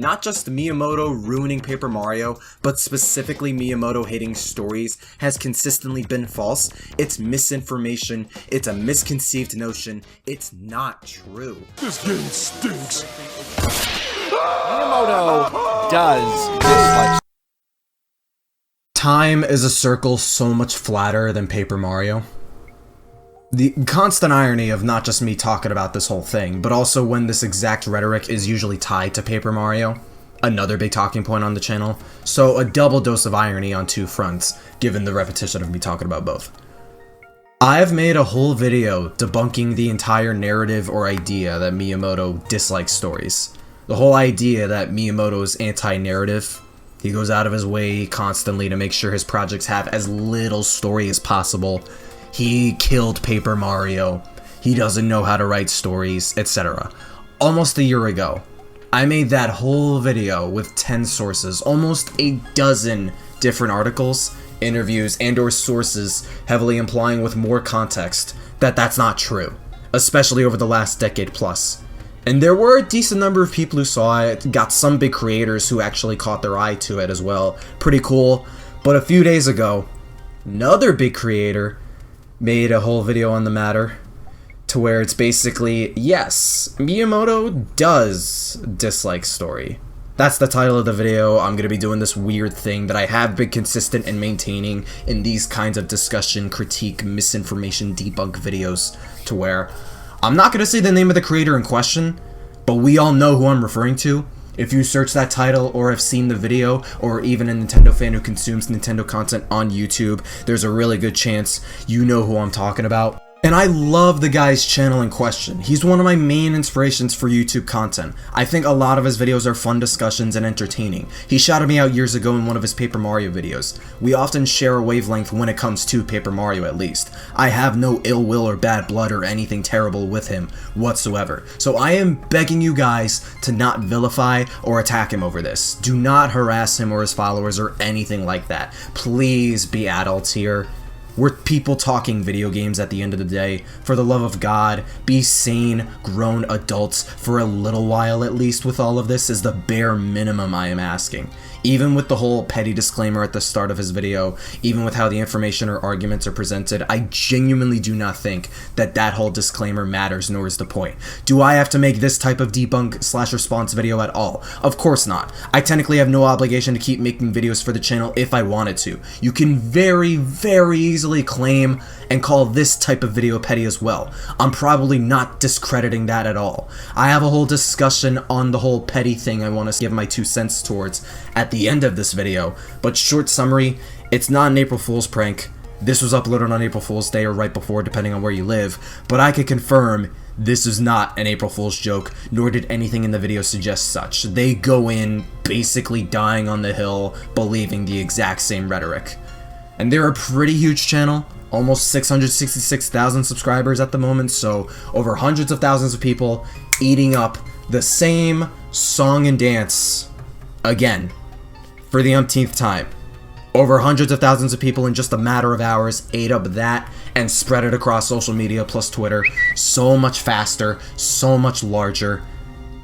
Not just Miyamoto ruining Paper Mario, but specifically Miyamoto hating stories has consistently been false. It's misinformation, it's a misconceived notion, it's not true. This game stinks. Miyamoto does dislike. Time is a circle so much flatter than Paper Mario. The constant irony of not just me talking about this whole thing, but also when this exact rhetoric is usually tied to Paper Mario, another big talking point on the channel, so a double dose of irony on two fronts, given the repetition of me talking about both. I've made a whole video debunking the entire narrative or idea that Miyamoto dislikes stories. The whole idea that Miyamoto is anti-narrative. He goes out of his way constantly to make sure his projects have as little story as possible. He killed Paper Mario, he doesn't know how to write stories, etc. Almost a year ago, I made that whole video with 10 sources, almost a dozen different articles, interviews, and/or sources heavily implying with more context that that's not true, especially over the last decade plus. And there were a decent number of people who saw it, got some big creators who actually caught their eye to it as well. Pretty cool. But a few days ago, another big creator made a whole video on the matter, to where it's basically, yes, Miyamoto does dislike story. That's the title of the video. I'm going to be doing this weird thing that I have been consistent in maintaining in these kinds of discussion, critique, misinformation, debunk videos, to where I'm not going to say the name of the creator in question, but we all know who I'm referring to. If you search that title or have seen the video, or even a Nintendo fan who consumes Nintendo content on YouTube, there's a really good chance you know who I'm talking about. And I love the guy's channel in question. He's one of my main inspirations for YouTube content. I think a lot of his videos are fun discussions and entertaining. He shouted me out years ago in one of his Paper Mario videos. We often share a wavelength when it comes to Paper Mario, at least. I have no ill will or bad blood or anything terrible with him whatsoever. So I am begging you guys to not vilify or attack him over this. Do not harass him or his followers or anything like that. Please be adults here. We're people talking video games at the end of the day. For the love of God, be sane, grown adults for a little while at least with all of this is the bare minimum I am asking. Even with the whole petty disclaimer at the start of his video, even with how the information or arguments are presented, I genuinely do not think that that whole disclaimer matters, nor is the point. Do I have to make this type of debunk/response video at all? Of course not. I technically have no obligation to keep making videos for the channel if I wanted to. You can very, very easily claim and call this type of video petty as well. I'm probably not discrediting that at all. I have a whole discussion on the whole petty thing I want to give my 2 cents towards at the end of this video, but short summary, it's not an April Fool's prank. This was uploaded on April Fool's Day or right before, depending on where you live, but I can confirm this is not an April Fool's joke, nor did anything in the video suggest such. They go in basically dying on the hill, believing the exact same rhetoric. And they're a pretty huge channel, almost 666,000 subscribers at the moment, so over hundreds of thousands of people eating up the same song and dance again for the umpteenth time. Over hundreds of thousands of people in just a matter of hours ate up that and spread it across social media plus Twitter so much faster, so much larger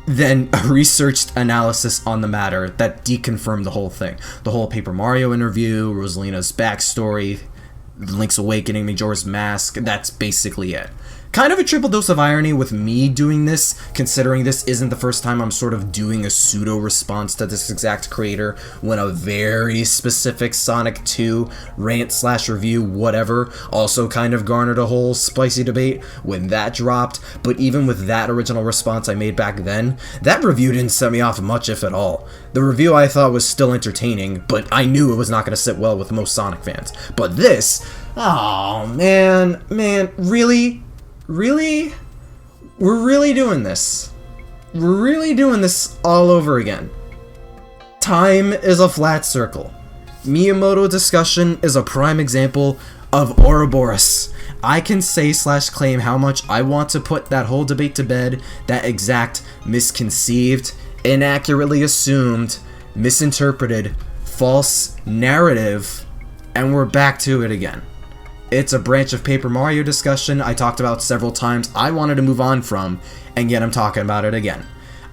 than a researched analysis on the matter that deconfirmed the whole thing. The whole Paper Mario interview, Rosalina's backstory, Link's Awakening, Majora's Mask, that's basically it. Kind of a triple dose of irony with me doing this, considering this isn't the first time I'm sort of doing a pseudo response to this exact creator when a very specific Sonic 2 rant/review whatever also kind of garnered a whole spicy debate when that dropped. But even with that original response I made back then, that review didn't set me off much if at all. The review I thought was still entertaining, but I knew it was not going to sit well with most Sonic fans. But this, oh man, really? Really? We're really doing this. We're really doing this all over again. Time is a flat circle. Miyamoto discussion is a prime example of Ouroboros. I can say/claim how much I want to put that whole debate to bed, that exact misconceived, inaccurately assumed, misinterpreted, false narrative, and we're back to it again. It's a branch of Paper Mario discussion I talked about several times I wanted to move on from, and yet I'm talking about it again.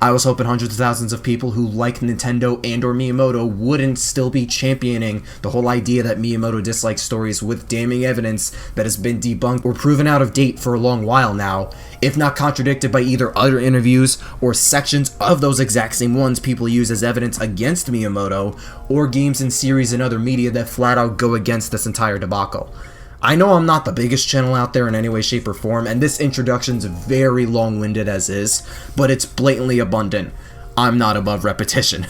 I was hoping hundreds of thousands of people who like Nintendo and or Miyamoto wouldn't still be championing the whole idea that Miyamoto dislikes stories with damning evidence that has been debunked or proven out of date for a long while now, if not contradicted by either other interviews or sections of those exact same ones people use as evidence against Miyamoto, or games and series and other media that flat out go against this entire debacle. I know I'm not the biggest channel out there in any way, shape, or form, and this introduction's very long-winded as is, but it's blatantly abundant. I'm not above repetition.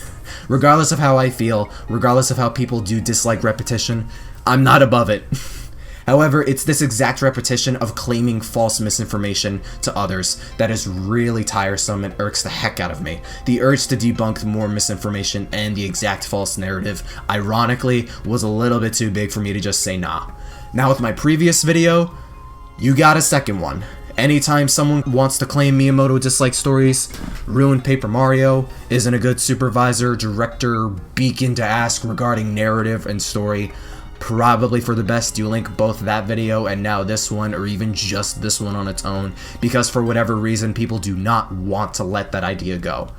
Regardless of how I feel, regardless of how people do dislike repetition, I'm not above it. However, it's this exact repetition of claiming false misinformation to others that is really tiresome and irks the heck out of me. The urge to debunk more misinformation and the exact false narrative, ironically, was a little bit too big for me to just say nah. Now with my previous video, you got a second one. Anytime someone wants to claim Miyamoto dislikes stories, ruined Paper Mario, isn't a good supervisor, director, beacon to ask regarding narrative and story, probably for the best you link both that video and now this one, or even just this one on its own, because for whatever reason people do not want to let that idea go.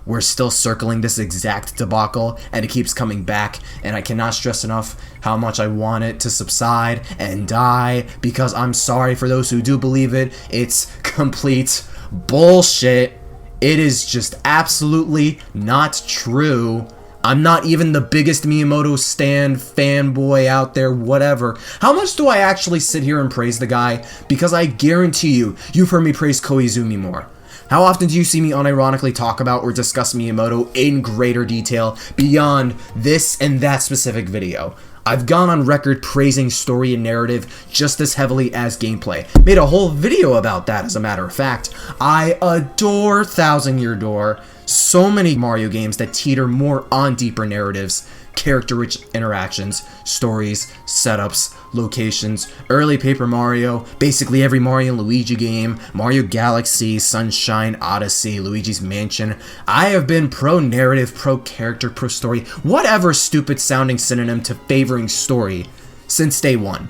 We're still circling this exact debacle, and it keeps coming back, and I cannot stress enough how much I want it to subside and die, because I'm sorry for those who do believe it, it's complete bullshit. It is just absolutely not true. I'm not even the biggest Miyamoto stan fanboy out there, whatever. How much do I actually sit here and praise the guy? Because I guarantee you've heard me praise Koizumi more. How often do you see me unironically talk about or discuss Miyamoto in greater detail beyond this and that specific video? I've gone on record praising story and narrative just as heavily as gameplay. Made a whole video about that, as a matter of fact. I adore Thousand Year Door. So many Mario games that teeter more on deeper narratives, character-rich interactions, stories, setups, locations, early Paper Mario, basically every Mario and Luigi game, Mario Galaxy, Sunshine, Odyssey, Luigi's Mansion. I have been pro-narrative, pro-character, pro-story, whatever stupid-sounding synonym to favoring story since day one.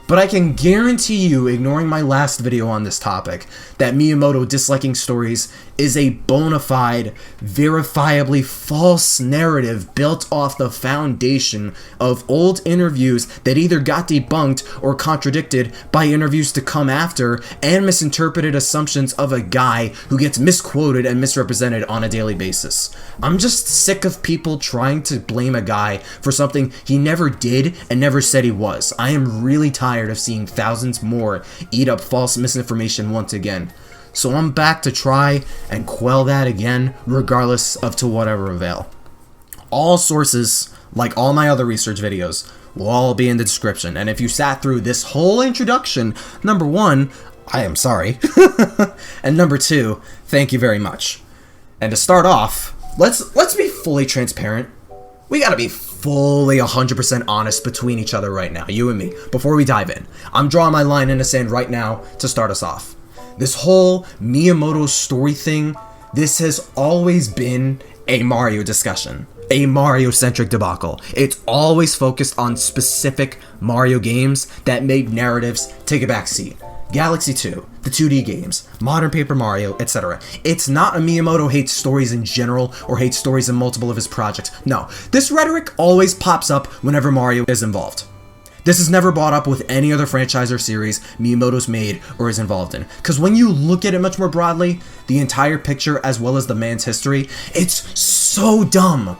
But I can guarantee you, ignoring my last video on this topic, that Miyamoto disliking stories is a bona fide, verifiably false narrative built off the foundation of old interviews that either got debunked or contradicted by interviews to come after, and misinterpreted assumptions of a guy who gets misquoted and misrepresented on a daily basis. I'm just sick of people trying to blame a guy for something he never did and never said he was. I am really tired of seeing thousands more eat up false misinformation once again. So I'm back to try and quell that again, regardless of to whatever avail. All sources, like all my other research videos, will all be in the description. And if you sat through this whole introduction, number one, I am sorry. And number two, thank you very much. And to start off, let's be fully transparent. We gotta be fully 100% honest between each other right now, you and me, before we dive in. I'm drawing my line in the sand right now to start us off. This whole Miyamoto story thing, this has always been a Mario discussion. A Mario-centric debacle. It's always focused on specific Mario games that made narratives take a backseat. Galaxy 2, the 2D games, modern Paper Mario, etc. It's not a Miyamoto hates stories in general or hates stories in multiple of his projects. No, this rhetoric always pops up whenever Mario is involved. This is never brought up with any other franchise or series Miyamoto's made or is involved in. Because when you look at it much more broadly, the entire picture as well as the man's history, it's so dumb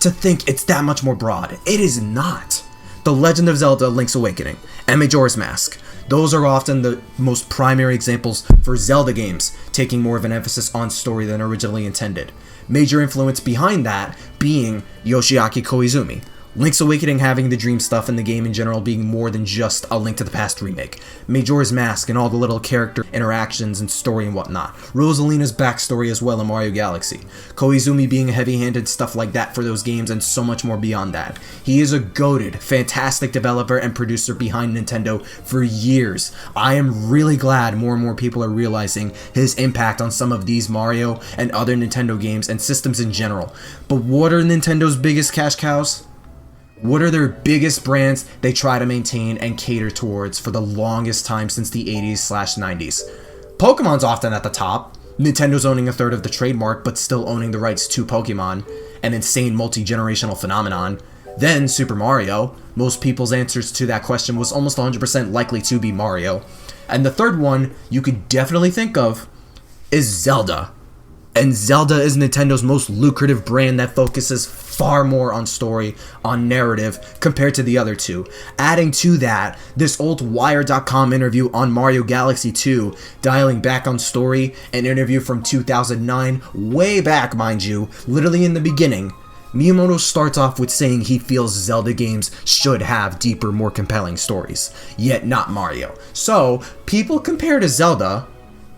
to think it's that much more broad. It is not. The Legend of Zelda Link's Awakening and Majora's Mask. Those are often the most primary examples for Zelda games, taking more of an emphasis on story than originally intended. Major influence behind that being Yoshiaki Koizumi. Link's Awakening having the dream stuff and the game in general being more than just a Link to the Past remake. Majora's Mask and all the little character interactions and story and whatnot. Rosalina's backstory as well in Mario Galaxy. Koizumi being heavy-handed stuff like that for those games and so much more beyond that. He is a goated, fantastic developer and producer behind Nintendo for years. I am really glad more and more people are realizing his impact on some of these Mario and other Nintendo games and systems in general. But what are Nintendo's biggest cash cows? What are their biggest brands they try to maintain and cater towards for the longest time since the 80s/90s? Pokemon's often at the top. Nintendo's owning a third of the trademark but still owning the rights to Pokemon, an insane multi-generational phenomenon. Then Super Mario. Most people's answers to that question was almost 100% likely to be Mario. And the third one you could definitely think of is Zelda. And Zelda is Nintendo's most lucrative brand that focuses far more on story, on narrative, compared to the other two. Adding to that, this old Wired.com interview on Mario Galaxy 2, dialing back on story, an interview from 2009, way back, mind you, literally in the beginning. Miyamoto starts off with saying he feels Zelda games should have deeper, more compelling stories, yet not Mario. So, people compare to Zelda,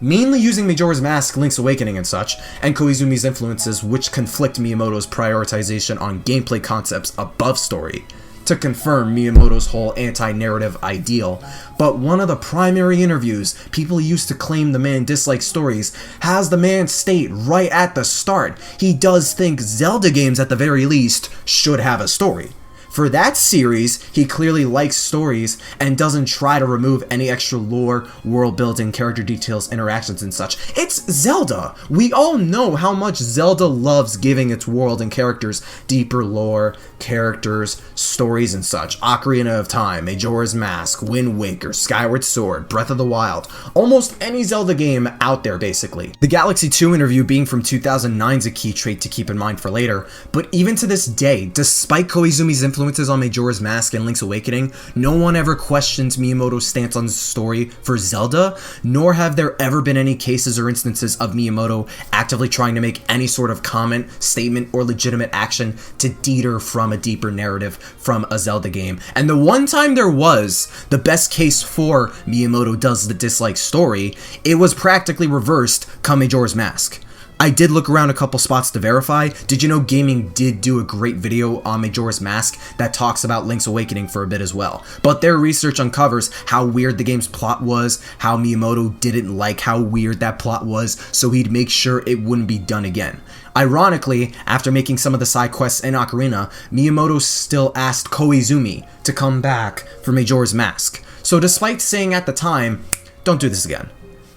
mainly using Majora's Mask, Link's Awakening and such, and Koizumi's influences, which conflict Miyamoto's prioritization on gameplay concepts above story, to confirm Miyamoto's whole anti-narrative ideal. But one of the primary interviews people used to claim the man dislikes stories has the man state right at the start he does think Zelda games at the very least should have a story. For that series, he clearly likes stories and doesn't try to remove any extra lore, world building, character details, interactions and such. It's Zelda! We all know how much Zelda loves giving its world and characters deeper lore, characters, stories and such. Ocarina of Time, Majora's Mask, Wind Waker, Skyward Sword, Breath of the Wild, almost any Zelda game out there basically. The Galaxy 2 interview being from 2009 is a key trait to keep in mind for later, but even to this day, despite Koizumi's influences on Majora's Mask and Link's Awakening, no one ever questions Miyamoto's stance on the story for Zelda, nor have there ever been any cases or instances of Miyamoto actively trying to make any sort of comment, statement, or legitimate action to deter from a deeper narrative from a Zelda game. And the one time there was, the best case for Miyamoto does the dislike story, it was practically reversed come Majora's Mask. I did look around a couple spots to verify. Did you know Gaming did do a great video on Majora's Mask that talks about Link's Awakening for a bit as well? But their research uncovers how weird the game's plot was, how Miyamoto didn't like how weird that plot was, so he'd make sure it wouldn't be done again. Ironically, after making some of the side quests in Ocarina, Miyamoto still asked Koizumi to come back for Majora's Mask. So despite saying at the time, don't do this again.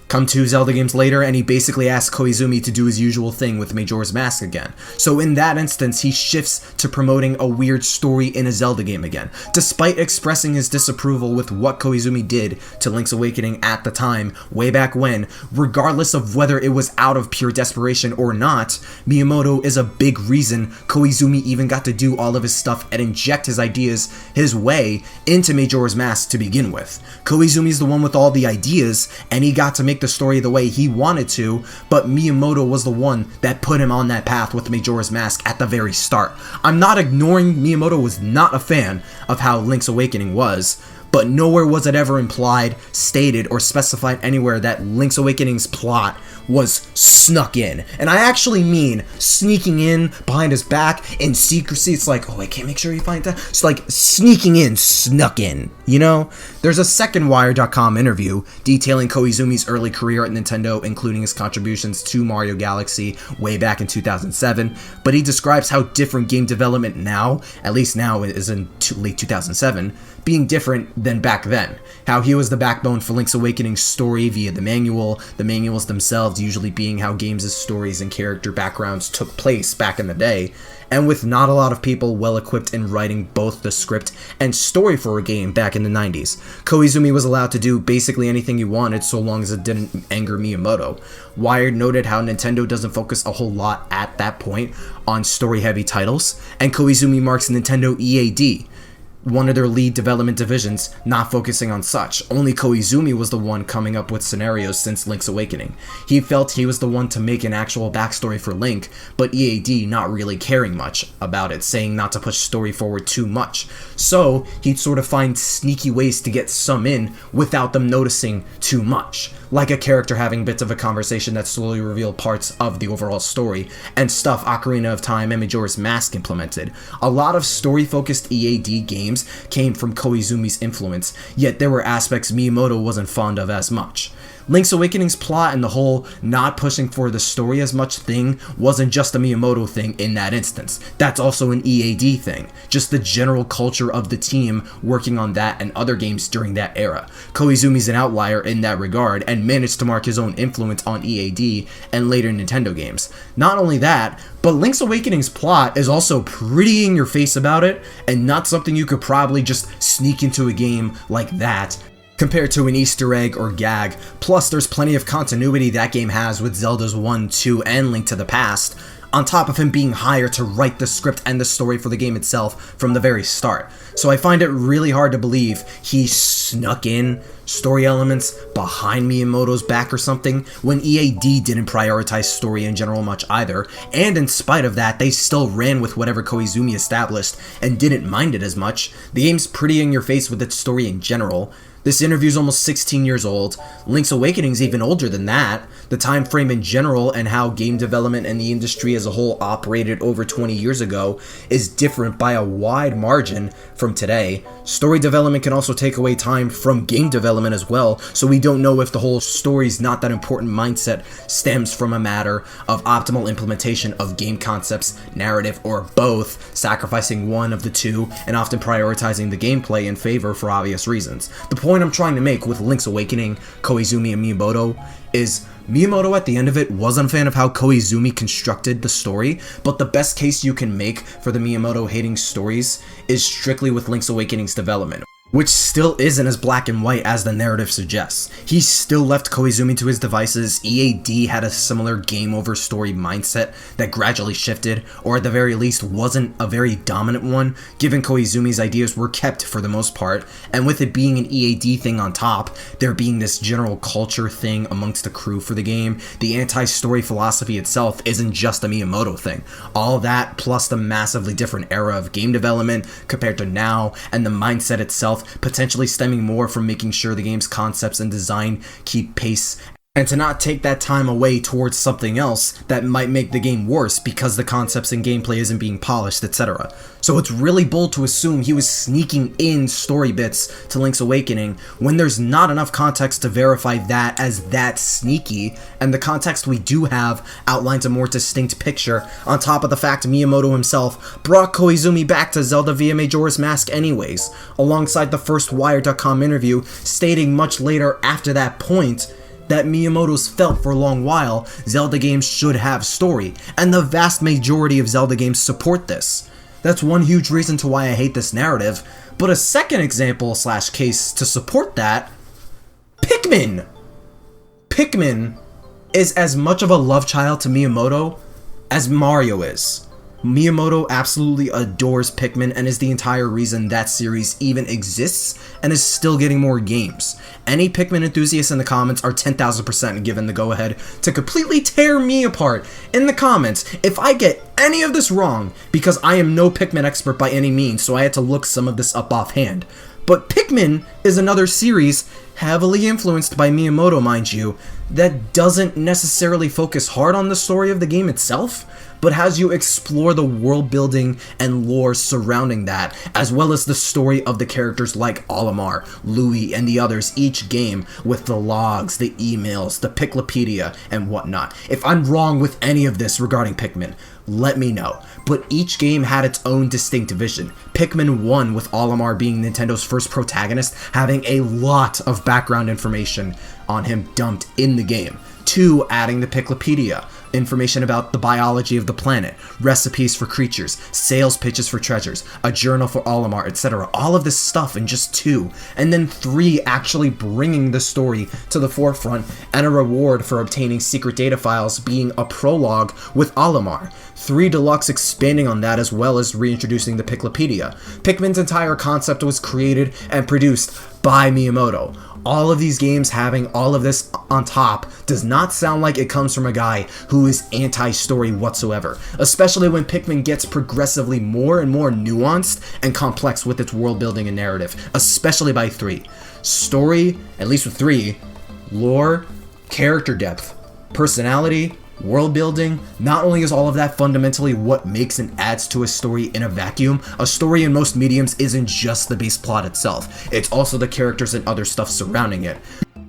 Come 2 Zelda games later, and he basically asks Koizumi to do his usual thing with Majora's Mask again. So in that instance, he shifts to promoting a weird story in a Zelda game again. Despite expressing his disapproval with what Koizumi did to Link's Awakening at the time, way back when, regardless of whether it was out of pure desperation or not, Miyamoto is a big reason Koizumi even got to do all of his stuff and inject his ideas his way into Majora's Mask to begin with. Koizumi's the one with all the ideas, and he got to make the story the way he wanted to, but Miyamoto was the one that put him on that path with Majora's Mask at the very start. I'm not ignoring Miyamoto was not a fan of how Link's Awakening was, but nowhere was it ever implied, stated, or specified anywhere that Link's Awakening's plot was snuck in. And I actually mean sneaking in behind his back in secrecy. It's like, oh, I can't make sure you find that. It's like sneaking in, snuck in, you know? There's a second Wired.com interview detailing Koizumi's early career at Nintendo, including his contributions to Mario Galaxy way back in 2007, but he describes how different game development now, at least now is in late 2007, being different than back then. How he was the backbone for Link's Awakening's story via the manuals themselves usually being how games' stories and character backgrounds took place back in the day, and with not a lot of people well equipped in writing both the script and story for a game back in the 90s. Koizumi was allowed to do basically anything he wanted so long as it didn't anger Miyamoto. Wired noted how Nintendo doesn't focus a whole lot at that point on story-heavy titles, and Koizumi marks Nintendo EAD, one of their lead development divisions, not focusing on such. Only Koizumi was the one coming up with scenarios since Link's Awakening. He felt he was the one to make an actual backstory for Link, but EAD not really caring much about it, saying not to push story forward too much. So he'd sort of find sneaky ways to get some in without them noticing too much. Like a character having bits of a conversation that slowly revealed parts of the overall story, and stuff Ocarina of Time and Majora's Mask implemented. A lot of story-focused EAD games came from Koizumi's influence, yet there were aspects Miyamoto wasn't fond of as much. Link's Awakening's plot and the whole not pushing for the story as much thing wasn't just a Miyamoto thing in that instance. That's also an EAD thing. Just the general culture of the team working on that and other games during that era. Koizumi's an outlier in that regard and managed to mark his own influence on EAD and later Nintendo games. Not only that, but Link's Awakening's plot is also pretty in your face about it and not something you could probably just sneak into a game like that compared to an Easter egg or gag. Plus, there's plenty of continuity that game has with Zelda's 1, 2, and Link to the Past, on top of him being hired to write the script and the story for the game itself from the very start. So I find it really hard to believe he snuck in story elements behind Miyamoto's back or something, when EAD didn't prioritize story in general much either, and in spite of that, they still ran with whatever Koizumi established and didn't mind it as much. The game's pretty in your face with its story in general. This interview's almost 16 years old. Link's Awakening's even older than that. The time frame in general and how game development and the industry as a whole operated over 20 years ago is different by a wide margin from today. Story development can also take away time from game development as well, so we don't know if the whole story's not that important mindset stems from a matter of optimal implementation of game concepts, narrative, or both, sacrificing one of the two and often prioritizing the gameplay in favor for obvious reasons. The point I'm trying to make with Link's Awakening, Koizumi, and Miyamoto is Miyamoto at the end of it wasn't a fan of how Koizumi constructed the story, but the best case you can make for the Miyamoto hating stories is strictly with Link's Awakening's development, which still isn't as black and white as the narrative suggests. He still left Koizumi to his devices. EAD had a similar game over story mindset that gradually shifted, or at the very least wasn't a very dominant one, given Koizumi's ideas were kept for the most part, and with it being an EAD thing on top, there being this general culture thing amongst the crew for the game, the anti-story philosophy itself isn't just a Miyamoto thing. All that, plus the massively different era of game development compared to now, and the mindset itself potentially stemming more from making sure the game's concepts and design keep pace, and to not take that time away towards something else that might make the game worse because the concepts and gameplay isn't being polished, etc. So it's really bold to assume he was sneaking in story bits to Link's Awakening when there's not enough context to verify that as that sneaky, and the context we do have outlines a more distinct picture, on top of the fact Miyamoto himself brought Koizumi back to Zelda via Majora's Mask anyways, alongside the first Wired.com interview stating much later after that point that Miyamoto's felt for a long while Zelda games should have story, and the vast majority of Zelda games support this. That's one huge reason to why I hate this narrative, but a second example / case to support that, Pikmin! Pikmin is as much of a love child to Miyamoto as Mario is. Miyamoto absolutely adores Pikmin and is the entire reason that series even exists and is still getting more games. Any Pikmin enthusiasts in the comments are 10,000% given the go-ahead to completely tear me apart in the comments if I get any of this wrong, because I am no Pikmin expert by any means, so I had to look some of this up offhand. But Pikmin is another series, heavily influenced by Miyamoto mind you, that doesn't necessarily focus hard on the story of the game itself, but has you explore the world building and lore surrounding that, as well as the story of the characters like Olimar, Louis, and the others each game, with the logs, the emails, the Piklopedia, and whatnot. If I'm wrong with any of this regarding Pikmin, let me know. But each game had its own distinct vision. Pikmin 1, with Olimar being Nintendo's first protagonist, having a lot of background information on him dumped in the game. 2, adding the Piklopedia, information about the biology of the planet, recipes for creatures, sales pitches for treasures, a journal for Olimar, etc. All of this stuff in just 2. And then 3, actually bringing the story to the forefront, and a reward for obtaining secret data files being a prologue with Olimar. 3 Deluxe expanding on that, as well as reintroducing the Piklopedia. Pikmin's entire concept was created and produced by Miyamoto. All of these games having all of this on top does not sound like it comes from a guy who is anti-story whatsoever, especially when Pikmin gets progressively more and more nuanced and complex with its world building and narrative, especially by 3. Story, at least with 3, lore, character depth, personality, world building. Not only is all of that fundamentally what makes and adds to a story in a vacuum, a story in most mediums isn't just the base plot itself, it's also the characters and other stuff surrounding it.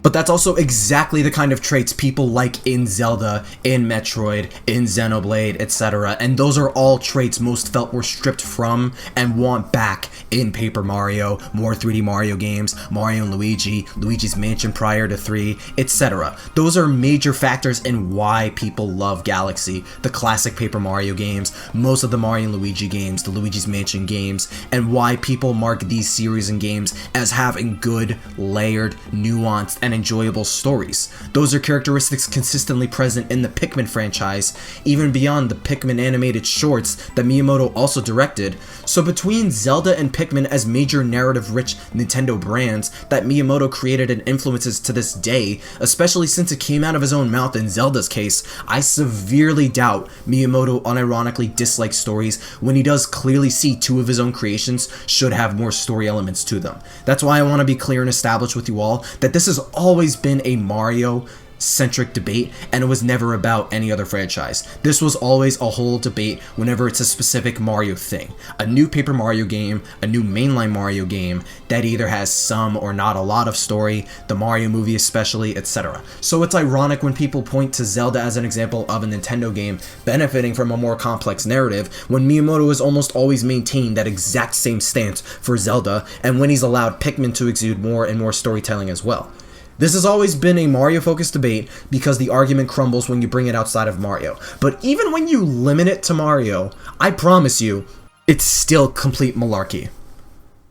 But that's also exactly the kind of traits people like in Zelda, in Metroid, in Xenoblade, etc. And those are all traits most felt were stripped from and want back in Paper Mario, more 3D Mario games, Mario and Luigi, Luigi's Mansion prior to 3, etc. Those are major factors in why people love Galaxy, the classic Paper Mario games, most of the Mario and Luigi games, the Luigi's Mansion games, and why people mark these series and games as having good, layered, nuanced, and enjoyable stories. Those are characteristics consistently present in the Pikmin franchise, even beyond the Pikmin animated shorts that Miyamoto also directed. So between Zelda and Pikmin as major narrative-rich Nintendo brands that Miyamoto created and influences to this day, especially since it came out of his own mouth in Zelda's case, I severely doubt Miyamoto unironically dislikes stories when he does clearly see two of his own creations should have more story elements to them. That's why I want to be clear and establish with you all that this has always been a Mario-centric debate, and it was never about any other franchise. This was always a whole debate whenever it's a specific Mario thing. A new Paper Mario game, a new mainline Mario game that either has some or not a lot of story, the Mario movie especially, etc. So it's ironic when people point to Zelda as an example of a Nintendo game benefiting from a more complex narrative, when Miyamoto has almost always maintained that exact same stance for Zelda, and when he's allowed Pikmin to exude more and more storytelling as well. This has always been a Mario-focused debate because the argument crumbles when you bring it outside of Mario. But even when you limit it to Mario, I promise you, it's still complete malarkey.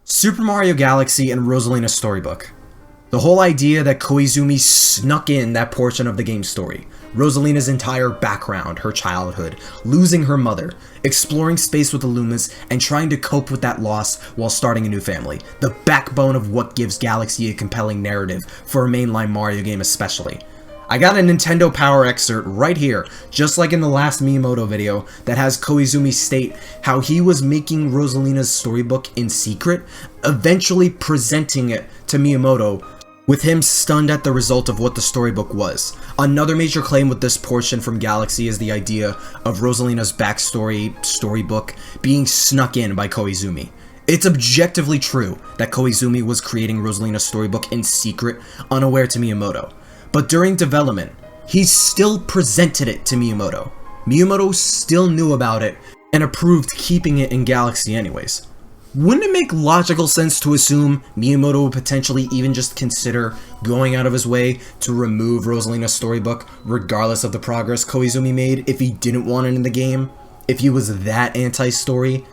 Super Mario Galaxy and Rosalina Storybook. The whole idea that Koizumi snuck in that portion of the game's story. Rosalina's entire background, her childhood, losing her mother, exploring space with the Lumas, and trying to cope with that loss while starting a new family. The backbone of what gives Galaxy a compelling narrative, for a mainline Mario game especially. I got a Nintendo Power excerpt right here, just like in the last Miyamoto video, that has Koizumi state how he was making Rosalina's storybook in secret, eventually presenting it to Miyamoto, with him stunned at the result of what the storybook was. Another major claim with this portion from Galaxy is the idea of Rosalina's backstory storybook being snuck in by Koizumi. It's objectively true that Koizumi was creating Rosalina's storybook in secret, unaware to Miyamoto. But during development, he still presented it to Miyamoto. Miyamoto still knew about it and approved keeping it in Galaxy anyways. Wouldn't it make logical sense to assume Miyamoto would potentially even just consider going out of his way to remove Rosalina's storybook, regardless of the progress Koizumi made, if he didn't want it in the game? If he was that anti-story?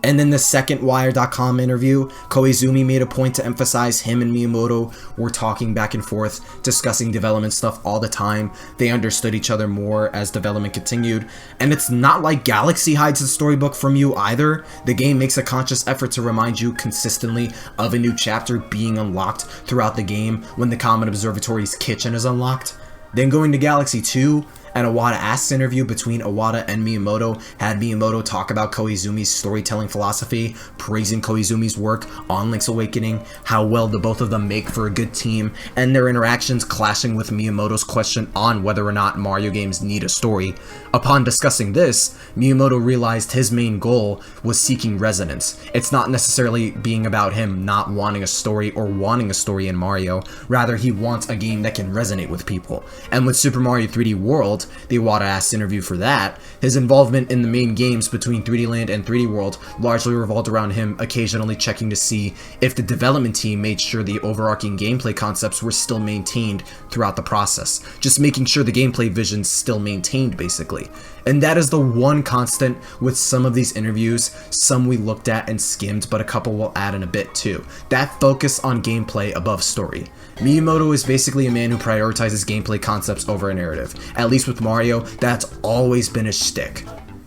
And then the second Wire.com interview, Koizumi made a point to emphasize him and Miyamoto were talking back and forth, discussing development stuff all the time. They understood each other more as development continued. And it's not like Galaxy hides the storybook from you either. The game makes a conscious effort to remind you consistently of a new chapter being unlocked throughout the game when the Comet Observatory's kitchen is unlocked. Then going to Galaxy 2, an Iwata Asks interview between Iwata and Miyamoto had Miyamoto talk about Koizumi's storytelling philosophy, praising Koizumi's work on Link's Awakening, how well the both of them make for a good team, and their interactions clashing with Miyamoto's question on whether or not Mario games need a story. Upon discussing this, Miyamoto realized his main goal was seeking resonance. It's not necessarily being about him not wanting a story or wanting a story in Mario, rather he wants a game that can resonate with people. And with Super Mario 3D World, the Iwata Asks interview for that, his involvement in the main games between 3D Land and 3D World largely revolved around him occasionally checking to see if the development team made sure the overarching gameplay concepts were still maintained throughout the process. Just making sure the gameplay vision's still maintained, basically. And that is the one constant with some of these interviews, some we looked at and skimmed, but a couple we'll add in a bit too. That focus on gameplay above story. Miyamoto is basically a man who prioritizes gameplay concepts over a narrative. At least with Mario, that's always been his shtick.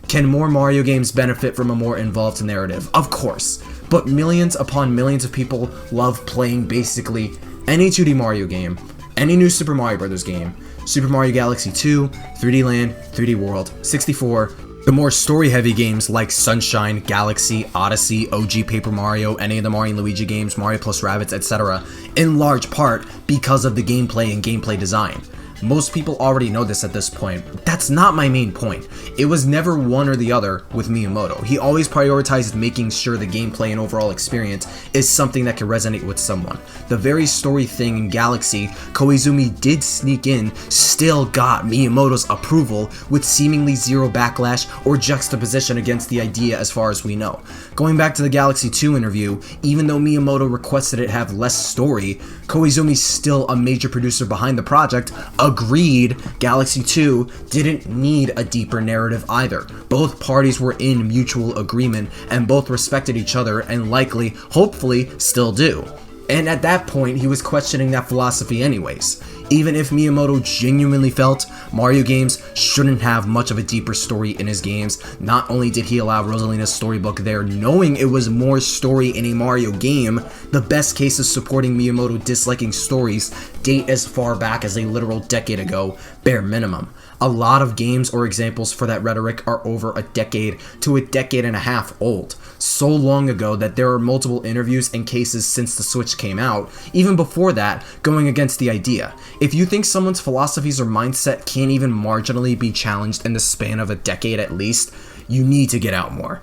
Can more Mario games benefit from a more involved narrative? Of course. But millions upon millions of people love playing basically any 2D Mario game, any new Super Mario Bros. Game, Super Mario Galaxy 2, 3D Land, 3D World, 64, the more story-heavy games like Sunshine, Galaxy, Odyssey, OG Paper Mario, any of the Mario and Luigi games, Mario plus Rabbids, etc., in large part because of the gameplay and gameplay design. Most people already know this at this point. That's not my main point. It was never one or the other with Miyamoto. He always prioritized making sure the gameplay and overall experience is something that can resonate with someone. The very story thing in Galaxy, Koizumi did sneak in, still got Miyamoto's approval with seemingly zero backlash or juxtaposition against the idea as far as we know. Going back to the Galaxy 2 interview, even though Miyamoto requested it have less story, Koizumi, still a major producer behind the project, agreed Galaxy 2 didn't need a deeper narrative either. Both parties were in mutual agreement and both respected each other and likely, hopefully, still do. And at that point, he was questioning that philosophy anyways. Even if Miyamoto genuinely felt Mario games shouldn't have much of a deeper story in his games, not only did he allow Rosalina's Storybook there knowing it was more story in a Mario game, the best cases supporting Miyamoto disliking stories date as far back as a literal decade ago, bare minimum. A lot of games or examples for that rhetoric are over a decade to a decade and a half old. So long ago that there are multiple interviews and cases since the Switch came out, even before that, going against the idea. If you think someone's philosophies or mindset can't even marginally be challenged in the span of a decade at least, you need to get out more.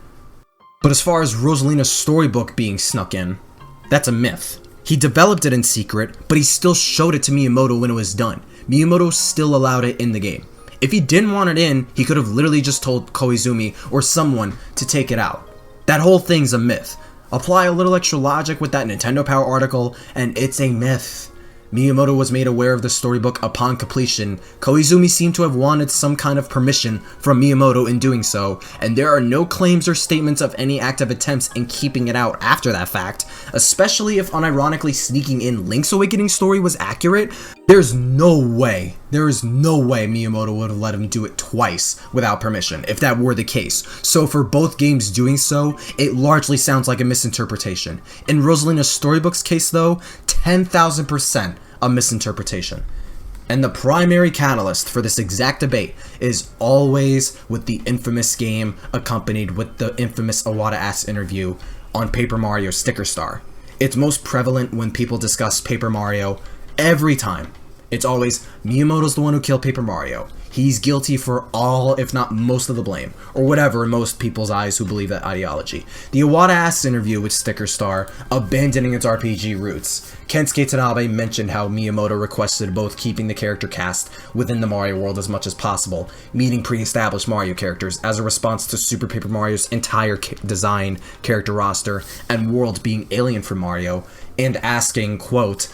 But as far as Rosalina's Storybook being snuck in, that's a myth. He developed it in secret, but he still showed it to Miyamoto when it was done. Miyamoto still allowed it in the game. If he didn't want it in, he could have literally just told Koizumi or someone to take it out. That whole thing's a myth. Apply a little extra logic with that Nintendo Power article, and it's a myth. Miyamoto was made aware of the storybook upon completion. Koizumi seemed to have wanted some kind of permission from Miyamoto in doing so, and there are no claims or statements of any active attempts in keeping it out after that fact, especially if unironically sneaking in Link's Awakening story was accurate. There is no way Miyamoto would have let him do it twice without permission, if that were the case. So for both games doing so, it largely sounds like a misinterpretation. In Rosalina's Storybook's case though, 10,000% a misinterpretation. And the primary catalyst for this exact debate is always with the infamous game accompanied with the infamous Iwata-ass interview on Paper Mario Sticker Star. It's most prevalent when people discuss Paper Mario. Every time, it's always, Miyamoto's the one who killed Paper Mario. He's guilty for all, if not most of the blame, or whatever in most people's eyes who believe that ideology. The Iwata-ass interview with Sticker Star, abandoning its RPG roots. Kensuke Tanabe mentioned how Miyamoto requested both keeping the character cast within the Mario world as much as possible, meeting pre-established Mario characters as a response to Super Paper Mario's entire design, character roster, and world being alien from Mario, and asking, quote,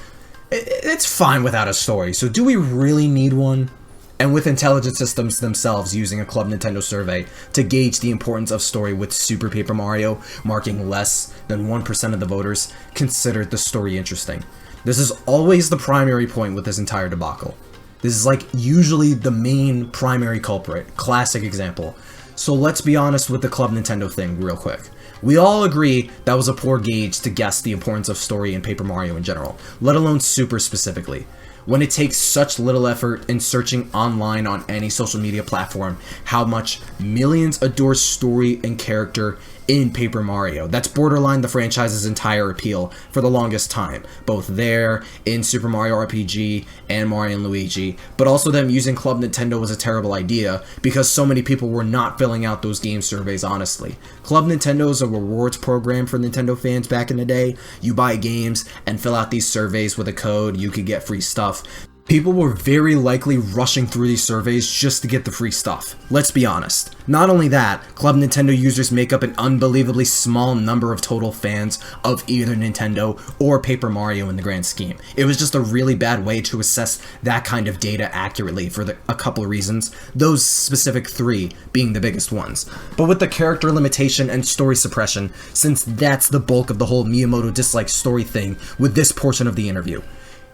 "It's fine without a story, so do we really need one?" And with Intelligent Systems themselves using a Club Nintendo survey to gauge the importance of story with Super Paper Mario, marking less than 1% of the voters considered the story interesting. This is always the primary point with this entire debacle. This is like usually the main primary culprit, classic example. So let's be honest with the Club Nintendo thing real quick. We all agree that was a poor gauge to guess the importance of story in Paper Mario in general, let alone Super specifically. When it takes such little effort in searching online on any social media platform, how much millions adore story and character in Paper Mario. That's borderline the franchise's entire appeal for the longest time, both there, in Super Mario RPG, and Mario & Luigi, but also them using Club Nintendo was a terrible idea, because so many people were not filling out those game surveys honestly. Club Nintendo is a rewards program for Nintendo fans back in the day. You buy games and fill out these surveys with a code, you could get free stuff. People were very likely rushing through these surveys just to get the free stuff. Let's be honest. Not only that, Club Nintendo users make up an unbelievably small number of total fans of either Nintendo or Paper Mario in the grand scheme. It was just a really bad way to assess that kind of data accurately for a couple of reasons, those specific three being the biggest ones. But with the character limitation and story suppression, since that's the bulk of the whole Miyamoto dislike story thing with this portion of the interview.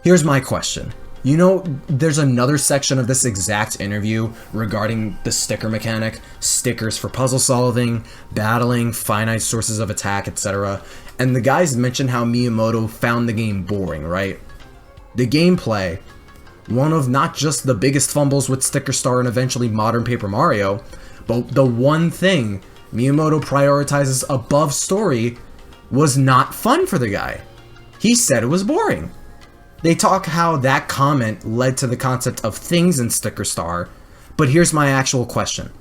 Here's my question. You know, there's another section of this exact interview regarding the sticker mechanic, stickers for puzzle solving, battling, finite sources of attack, etc. And the guys mentioned how Miyamoto found the game boring, right? The gameplay, one of not just the biggest fumbles with Sticker Star and eventually modern Paper Mario, but the one thing Miyamoto prioritizes above story was not fun for the guy. He said it was boring. They talk how that comment led to the concept of things in Sticker Star, but here's my actual question.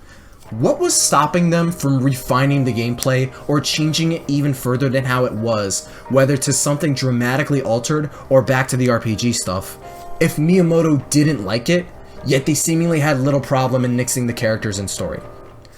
What was stopping them from refining the gameplay or changing it even further than how it was, whether to something dramatically altered or back to the RPG stuff? If Miyamoto didn't like it, yet they seemingly had little problem in nixing the characters and story.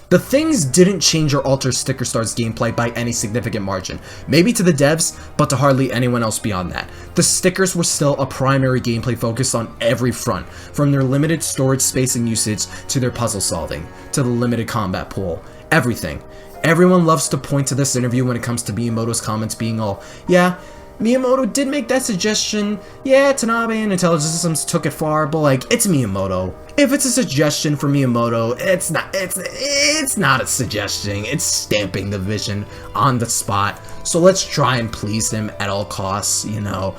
The things didn't change or alter Sticker Star's gameplay by any significant margin, maybe to the devs, but to hardly anyone else beyond that. The stickers were still a primary gameplay focus on every front, from their limited storage space and usage to their puzzle solving, to the limited combat pool, everything. Everyone loves to point to this interview when it comes to Miyamoto's comments being all, yeah, Miyamoto did make that suggestion, yeah, Tanabe and Intelligent Systems took it far, but like, it's Miyamoto. If it's a suggestion for Miyamoto, it's not a suggestion, it's stamping the vision on the spot, so let's try and please him at all costs, you know.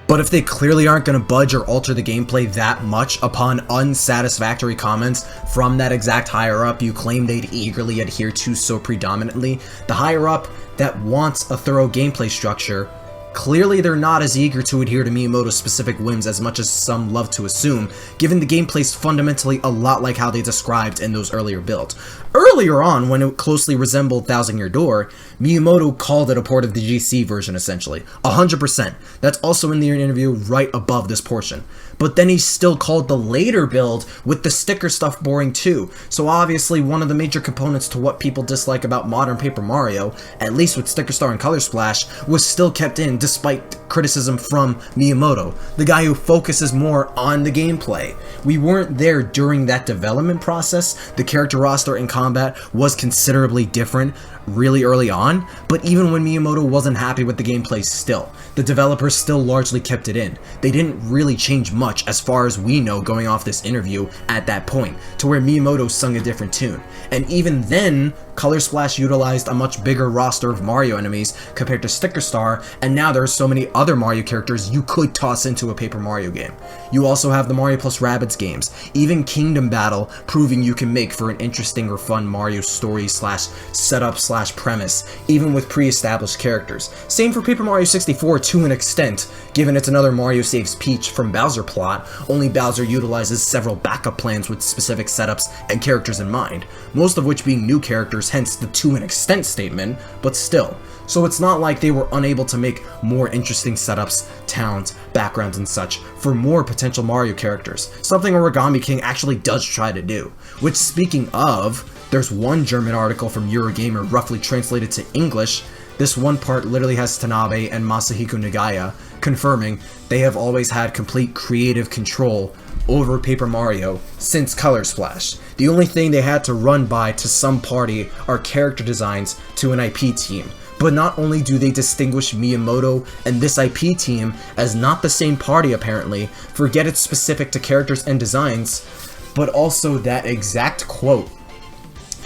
But if they clearly aren't going to budge or alter the gameplay that much upon unsatisfactory comments from that exact higher up you claim they'd eagerly adhere to so predominantly, the higher up that wants a thorough gameplay structure, clearly they're not as eager to adhere to Miyamoto's specific whims as much as some love to assume, given the gameplay's fundamentally a lot like how they described in those earlier builds. Earlier on, when it closely resembled Thousand Year Door, Miyamoto called it a port of the GC version essentially, 100%. That's also in the interview right above this portion. But then he still called the later build with the sticker stuff boring too, so obviously one of the major components to what people dislike about modern Paper Mario, at least with Sticker Star and Color Splash, was still kept in despite criticism from Miyamoto, the guy who focuses more on the gameplay. We weren't there during that development process, the character roster and combat was considerably different really early on, but even when Miyamoto wasn't happy with the gameplay still, the developers still largely kept it in. They didn't really change much as far as we know going off this interview at that point, to where Miyamoto sung a different tune. And even then, Color Splash utilized a much bigger roster of Mario enemies compared to Sticker Star, and now there are so many other Mario characters you could toss into a Paper Mario game. You also have the Mario plus Rabbids games, even Kingdom Battle proving you can make for an interesting or fun Mario story slash setup slash premise, even with pre-established characters. Same for Paper Mario 64 to an extent, given it's another Mario saves Peach from Bowser plot, only Bowser utilizes several backup plans with specific setups and characters in mind, most of which being new characters, hence the to an extent statement, but still. So it's not like they were unable to make more interesting setups, towns, backgrounds, and such for more potential Mario characters, something Origami King actually does try to do. Which, speaking of, there's one German article from Eurogamer roughly translated to English. This one part literally has Tanabe and Masahiko Nagaya confirming they have always had complete creative control over Paper Mario since Color Splash. The only thing they had to run by to some party are character designs to an IP team. But not only do they distinguish Miyamoto and this IP team as not the same party apparently, forget it's specific to characters and designs, but also that exact quote.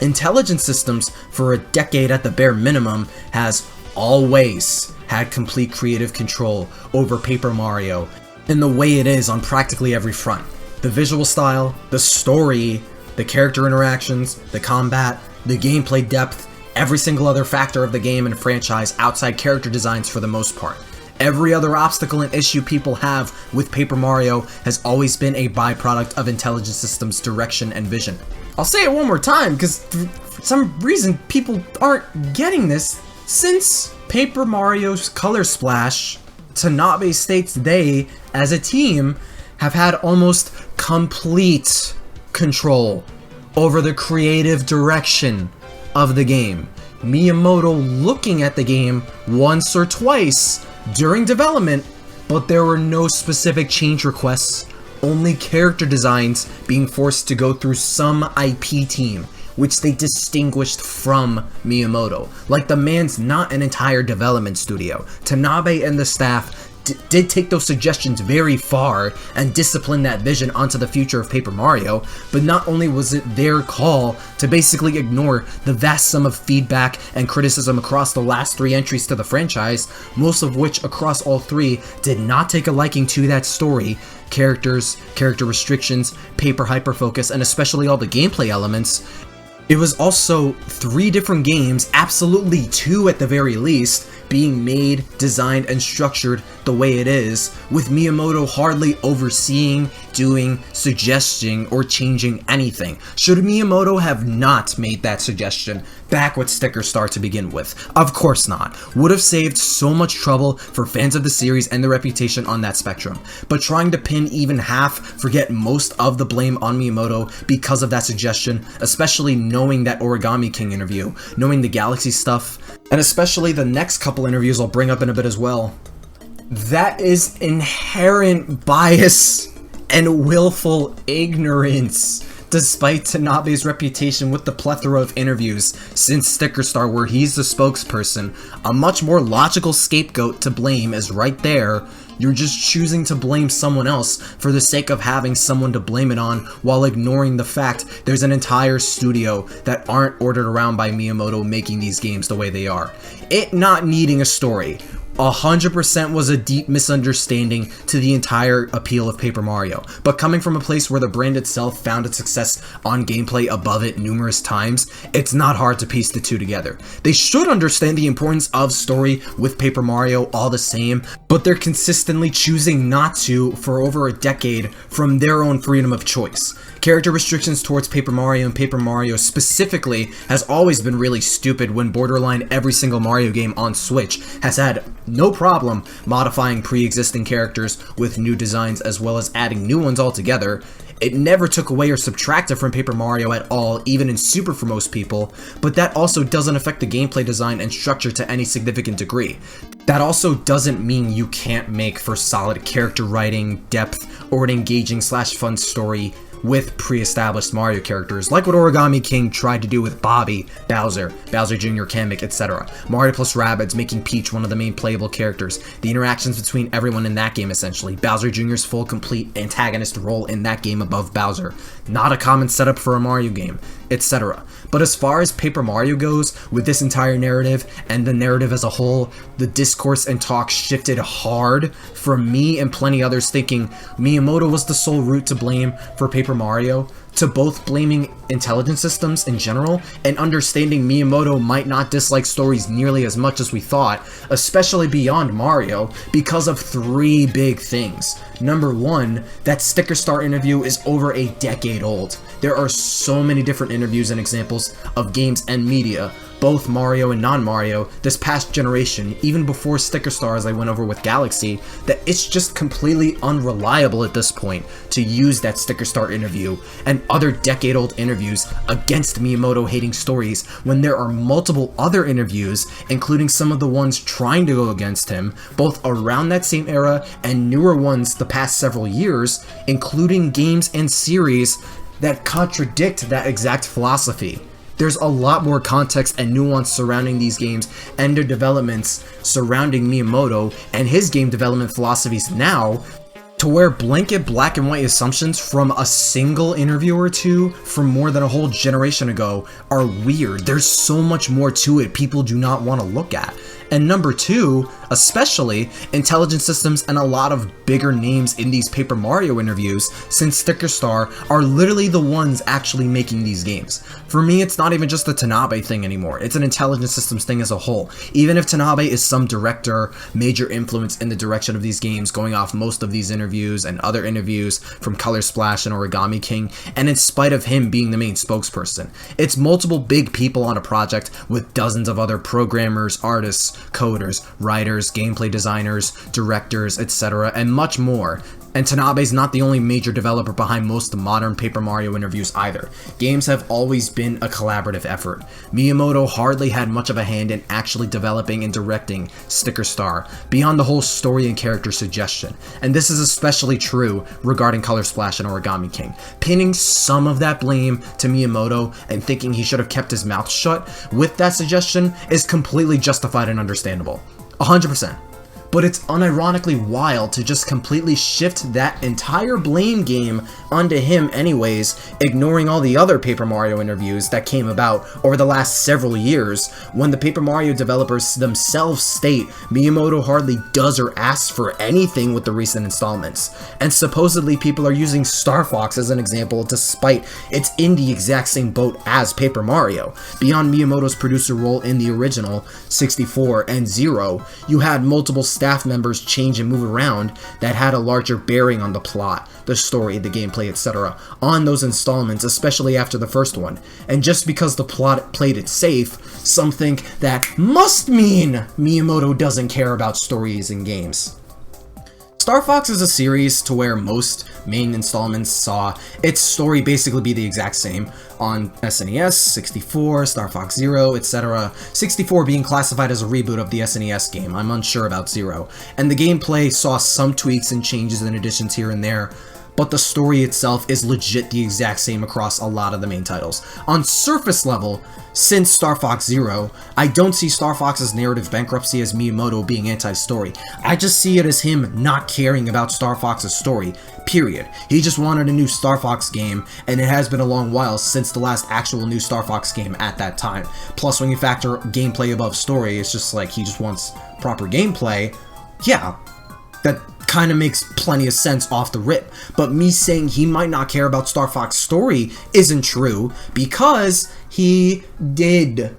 Intelligent Systems, for a decade at the bare minimum, has always had complete creative control over Paper Mario in the way it is on practically every front. The visual style, the story, the character interactions, the combat, the gameplay depth, every single other factor of the game and franchise outside character designs for the most part. Every other obstacle and issue people have with Paper Mario has always been a byproduct of Intelligent Systems' direction and vision. I'll say it one more time because for some reason people aren't getting this. Since Paper Mario's Color Splash, Tanabe states they, as a team, have had almost complete control over the creative direction of the game. Miyamoto looking at the game once or twice during development, but there were no specific change requests, only character designs being forced to go through some IP team, which they distinguished from Miyamoto. Like, the man's not an entire development studio. Tanabe and the staff did take those suggestions very far and discipline that vision onto the future of Paper Mario, but not only was it their call to basically ignore the vast sum of feedback and criticism across the last 3 entries to the franchise, most of which across all 3 did not take a liking to that story, characters, character restrictions, paper hyperfocus, and especially all the gameplay elements. It was also 3 different games, absolutely 2 at the very least, being made, designed, and structured the way it is, with Miyamoto hardly overseeing, doing, suggesting, or changing anything. Should Miyamoto have not made that suggestion back with Sticker Star to begin with? Of course not. Would have saved so much trouble for fans of the series and the reputation on that spectrum. But trying to pin even half, forget most of the blame on Miyamoto because of that suggestion, especially knowing that Origami King interview, knowing the Galaxy stuff, and especially the next couple interviews I'll bring up in a bit as well. That is inherent bias and willful ignorance, despite Tanabe's reputation with the plethora of interviews since Sticker Star where he's the spokesperson. A much more logical scapegoat to blame is right there. You're just choosing to blame someone else for the sake of having someone to blame it on, while ignoring the fact there's an entire studio that aren't ordered around by Miyamoto making these games the way they are. It not needing a story 100% was a deep misunderstanding to the entire appeal of Paper Mario, but coming from a place where the brand itself found its success on gameplay above it numerous times, it's not hard to piece the two together. They should understand the importance of story with Paper Mario all the same, but they're consistently choosing not to for over a decade from their own freedom of choice. Character restrictions towards Paper Mario and Paper Mario specifically has always been really stupid, when borderline every single Mario game on Switch has had no problem modifying pre-existing characters with new designs as well as adding new ones altogether. It never took away or subtracted from Paper Mario at all, even in Super for most people, but that also doesn't affect the gameplay design and structure to any significant degree. That also doesn't mean you can't make for solid character writing, depth, or an engaging / fun story with pre-established Mario characters, like what Origami King tried to do with Bobby, Bowser, Bowser Jr., Kamek, etc. Mario plus Rabbids making Peach one of the main playable characters, the interactions between everyone in that game essentially, Bowser Jr.'s full complete antagonist role in that game above Bowser, not a common setup for a Mario game, etc. But as far as Paper Mario goes, with this entire narrative and the narrative as a whole, the discourse and talk shifted hard from me and plenty others thinking Miyamoto was the sole root to blame for Paper Mario, to both blaming intelligence systems in general and understanding Miyamoto might not dislike stories nearly as much as we thought, especially beyond Mario, because of 3 big things. Number 1, that Sticker Star interview is over a decade old. There are so many different interviews and examples of games and media, both Mario and non-Mario, this past generation, even before Sticker Star as I went over with Galaxy, that it's just completely unreliable at this point to use that Sticker Star interview and other decade-old interviews against Miyamoto hating stories when there are multiple other interviews, including some of the ones trying to go against him, both around that same era and newer ones the past several years, including games and series that contradict that exact philosophy. There's a lot more context and nuance surrounding these games and their developments surrounding Miyamoto and his game development philosophies now, to where blanket black and white assumptions from a single interview or two from more than a whole generation ago are weird. There's so much more to it people do not want to look at. And number 2, especially, intelligence systems and a lot of bigger names in these Paper Mario interviews since Sticker Star are literally the ones actually making these games. For me, it's not even just the Tanabe thing anymore, it's an intelligence systems thing as a whole. Even if Tanabe is some director, major influence in the direction of these games, going off most of these interviews and other interviews from Color Splash and Origami King, and in spite of him being the main spokesperson, it's multiple big people on a project with dozens of other programmers, artists, coders, writers, gameplay designers, directors, etc., and much more. And Tanabe's not the only major developer behind most modern Paper Mario interviews either. Games have always been a collaborative effort. Miyamoto hardly had much of a hand in actually developing and directing Sticker Star, beyond the whole story and character suggestion. And this is especially true regarding Color Splash and Origami King. Pinning some of that blame to Miyamoto and thinking he should have kept his mouth shut with that suggestion is completely justified and understandable. 100%. but it's unironically wild to just completely shift that entire blame game onto him anyways, ignoring all the other Paper Mario interviews that came about over the last several years, when the Paper Mario developers themselves state Miyamoto hardly does or asks for anything with the recent installments, and supposedly people are using Star Fox as an example despite it's in the exact same boat as Paper Mario. Beyond Miyamoto's producer role in the original 64 and 0, you had multiple staff members change and move around that had a larger bearing on the plot, the story, the gameplay, etc. on those installments, especially after the first one. And just because the plot played it safe, some think that must mean Miyamoto doesn't care about stories in games. Star Fox is a series to where most main installments saw its story basically be the exact same on SNES, 64, Star Fox 0, etc. 64 being classified as a reboot of the SNES game, I'm unsure about 0, and the gameplay saw some tweaks and changes and additions here and there, but the story itself is legit the exact same across a lot of the main titles. On surface level, since Star Fox 0, I don't see Star Fox's narrative bankruptcy as Miyamoto being anti-story. I just see it as him not caring about Star Fox's story, period. He just wanted a new Star Fox game, and it has been a long while since the last actual new Star Fox game at that time. Plus, when you factor gameplay above story, it's just like he just wants proper gameplay. Yeah, that kind of makes plenty of sense off the rip, but me saying he might not care about Star Fox story isn't true, because he did.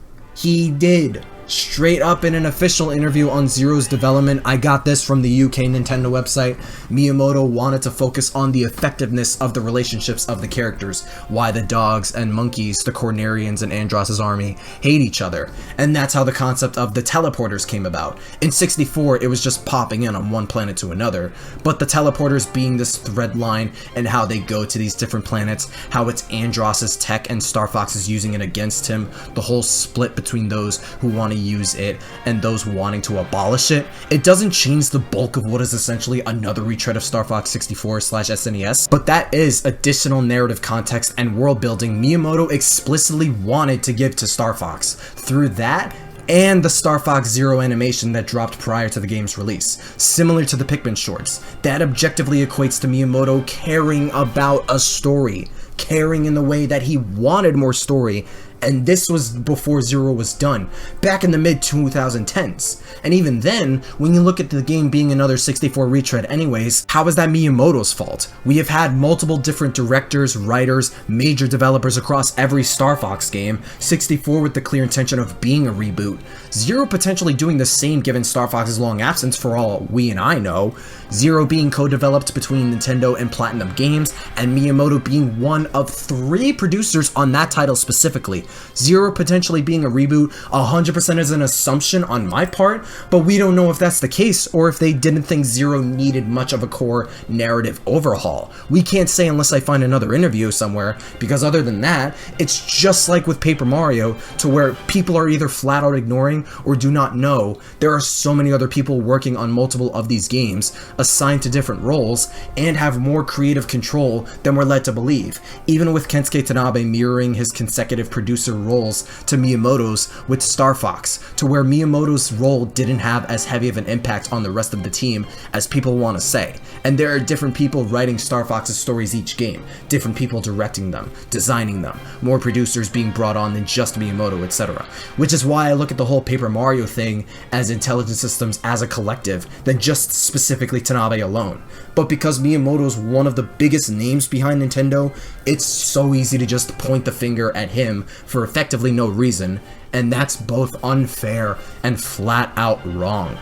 Straight up in an official interview on Zero's development, I got this from the UK Nintendo website, Miyamoto wanted to focus on the effectiveness of the relationships of the characters, why the dogs and monkeys, the Cornerians and Andross's army, hate each other, and that's how the concept of the teleporters came about. In 64, it was just popping in on one planet to another, but the teleporters being this thread line and how they go to these different planets, how it's Andross's tech and Star Fox is using it against him, the whole split between those who want to use it and those wanting to abolish it. It doesn't change the bulk of what is essentially another retread of Star Fox 64/SNES, but that is additional narrative context and world building Miyamoto explicitly wanted to give to Star Fox. Through that, and the Star Fox 0 animation that dropped prior to the game's release, similar to the Pikmin shorts. That objectively equates to Miyamoto caring about a story, caring in the way that he wanted more story, and this was before 0 was done, back in the mid-2010s. And even then, when you look at the game being another 64 retread anyways, how is that Miyamoto's fault? We have had multiple different directors, writers, major developers across every Star Fox game, 64 with the clear intention of being a reboot, 0 potentially doing the same given Star Fox's long absence for all we and I know, 0 being co-developed between Nintendo and Platinum Games, and Miyamoto being one of 3 producers on that title specifically. 0 potentially being a reboot 100% is an assumption on my part, but we don't know if that's the case or if they didn't think 0 needed much of a core narrative overhaul. We can't say unless I find another interview somewhere, because other than that, it's just like with Paper Mario, to where people are either flat out ignoring or do not know. There are so many other people working on multiple of these games, assigned to different roles, and have more creative control than we're led to believe, even with Kensuke Tanabe mirroring his consecutive producer roles to Miyamoto's with Star Fox, to where Miyamoto's role didn't have as heavy of an impact on the rest of the team as people want to say. And there are different people writing Star Fox's stories each game, different people directing them, designing them, more producers being brought on than just Miyamoto, etc. Which is why I look at the whole Paper Mario thing as Intelligent Systems as a collective than just specifically Tanabe alone. But because Miyamoto's one of the biggest names behind Nintendo, it's so easy to just point the finger at him for effectively no reason, and that's both unfair and flat out wrong.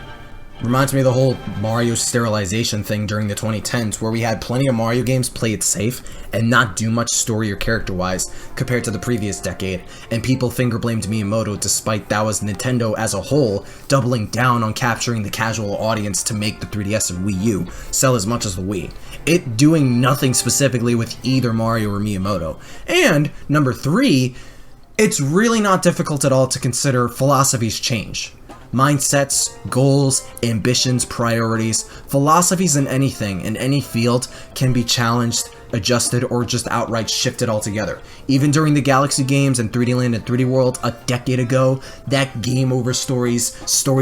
Reminds me of the whole Mario sterilization thing during the 2010s, where we had plenty of Mario games play it safe and not do much story or character-wise compared to the previous decade, and people finger-blamed Miyamoto despite that was Nintendo as a whole doubling down on capturing the casual audience to make the 3DS and Wii U sell as much as the Wii. It doing nothing specifically with either Mario or Miyamoto. And, number 3, it's really not difficult at all to consider philosophies change. Mindsets, goals, ambitions, priorities, philosophies in anything, in any field, can be challenged adjusted, or just outright shifted altogether. Even during the Galaxy games and 3D Land and 3D World a decade ago, that game over stories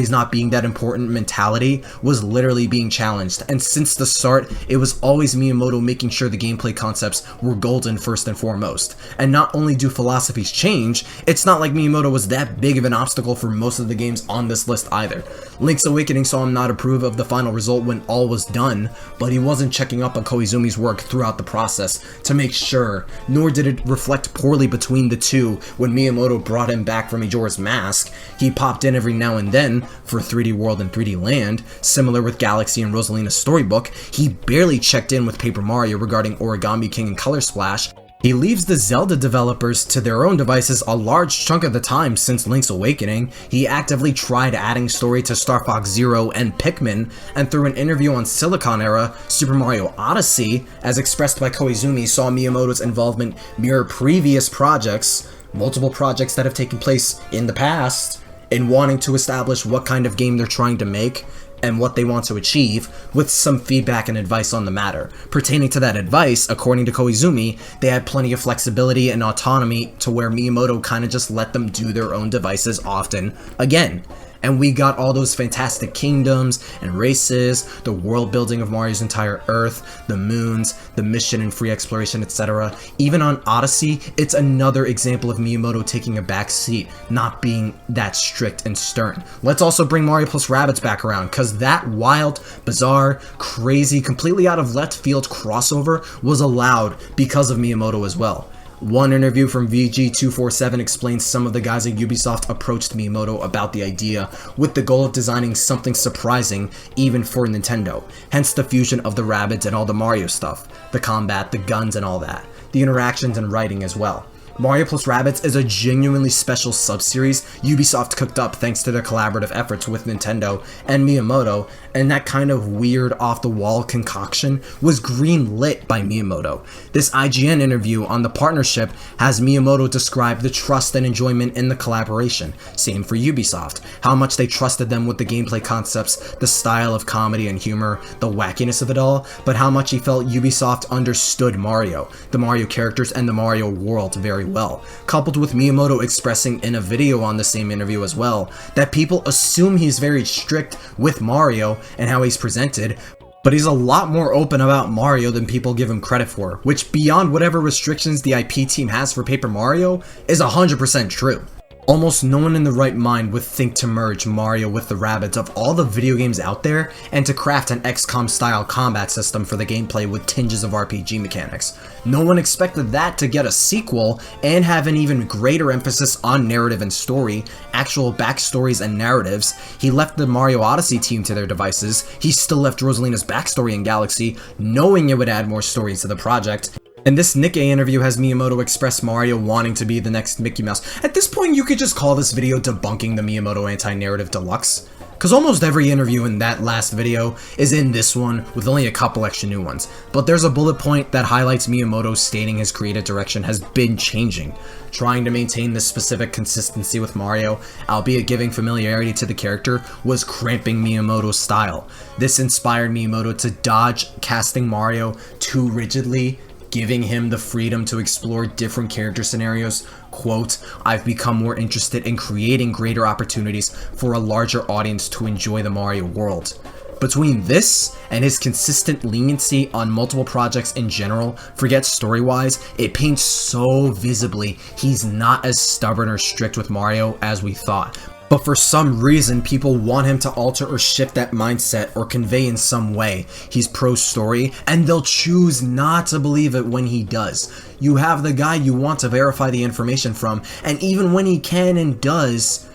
not being that important mentality was literally being challenged, and since the start, it was always Miyamoto making sure the gameplay concepts were golden first and foremost. And not only do philosophies change, it's not like Miyamoto was that big of an obstacle for most of the games on this list either. Link's Awakening saw him not approve of the final result when all was done, but he wasn't checking up on Koizumi's work throughout the process to make sure, nor did it reflect poorly between the two when Miyamoto brought him back from Majora's Mask. He popped in every now and then for 3D World and 3D Land, similar with Galaxy and Rosalina's Storybook. He barely checked in with Paper Mario regarding Origami King and Color Splash. He leaves the Zelda developers to their own devices a large chunk of the time since Link's Awakening. He actively tried adding story to Star Fox Zero and Pikmin, and through an interview on Silicon Era, Super Mario Odyssey, as expressed by Koizumi, saw Miyamoto's involvement mirror previous projects, multiple projects that have taken place in the past, in wanting to establish what kind of game they're trying to make and what they want to achieve, with some feedback and advice on the matter. Pertaining to that advice, according to Koizumi, they had plenty of flexibility and autonomy to where Miyamoto kinda just let them do their own devices often again. And we got all those fantastic kingdoms and races, the world building of Mario's entire Earth, the moons, the mission and free exploration, etc. Even on Odyssey, it's another example of Miyamoto taking a back seat, not being that strict and stern. Let's also bring Mario plus Rabbids back around, cause that wild, bizarre, crazy, completely out of left field crossover was allowed because of Miyamoto as well. One interview from VG247 explains some of the guys at Ubisoft approached Miyamoto about the idea with the goal of designing something surprising even for Nintendo, hence the fusion of the Rabbids and all the Mario stuff, the combat, the guns and all that, the interactions and writing as well. Mario plus Rabbids is a genuinely special sub-series Ubisoft cooked up thanks to their collaborative efforts with Nintendo and Miyamoto, and that kind of weird off-the-wall concoction was green-lit by Miyamoto. This IGN interview on the partnership has Miyamoto describe the trust and enjoyment in the collaboration. Same for Ubisoft, how much they trusted them with the gameplay concepts, the style of comedy and humor, the wackiness of it all, but how much he felt Ubisoft understood Mario, the Mario characters, and the Mario world very well, coupled with Miyamoto expressing in a video on the same interview as well, that people assume he's very strict with Mario and how he's presented, but he's a lot more open about Mario than people give him credit for, which beyond whatever restrictions the IP team has for Paper Mario is 100% true. Almost no one in the right mind would think to merge Mario with the Rabbids of all the video games out there and to craft an XCOM style combat system for the gameplay with tinges of RPG mechanics. No one expected that to get a sequel and have an even greater emphasis on narrative and story, actual backstories and narratives. He left the Mario Odyssey team to their devices. He still left Rosalina's backstory in Galaxy, knowing it would add more stories to the project. And this Nikkei interview has Miyamoto express Mario wanting to be the next Mickey Mouse. At this point, you could just call this video debunking the Miyamoto anti-narrative deluxe, because almost every interview in that last video is in this one, with only a couple extra new ones. But there's a bullet point that highlights Miyamoto stating his creative direction has been changing, trying to maintain this specific consistency with Mario, albeit giving familiarity to the character, was cramping Miyamoto's style. This inspired Miyamoto to dodge casting Mario too rigidly, giving him the freedom to explore different character scenarios. Quote, "I've become more interested in creating greater opportunities for a larger audience to enjoy the Mario world." Between this and his consistent leniency on multiple projects in general, forget story-wise, it paints so visibly he's not as stubborn or strict with Mario as we thought. But for some reason, people want him to alter or shift that mindset or convey in some way he's pro-story, and they'll choose not to believe it when he does. You have the guy you want to verify the information from, and even when he can and does,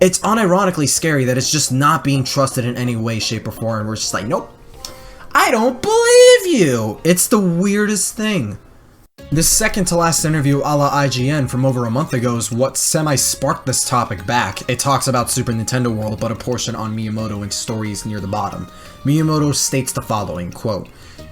it's unironically scary that it's just not being trusted in any way, shape, or form. We're just like, nope, I don't believe you! It's the weirdest thing. This second to last interview a la IGN from over a month ago is what semi-sparked this topic back. It talks about Super Nintendo World, but a portion on Miyamoto and stories near the bottom. Miyamoto states the following, quote,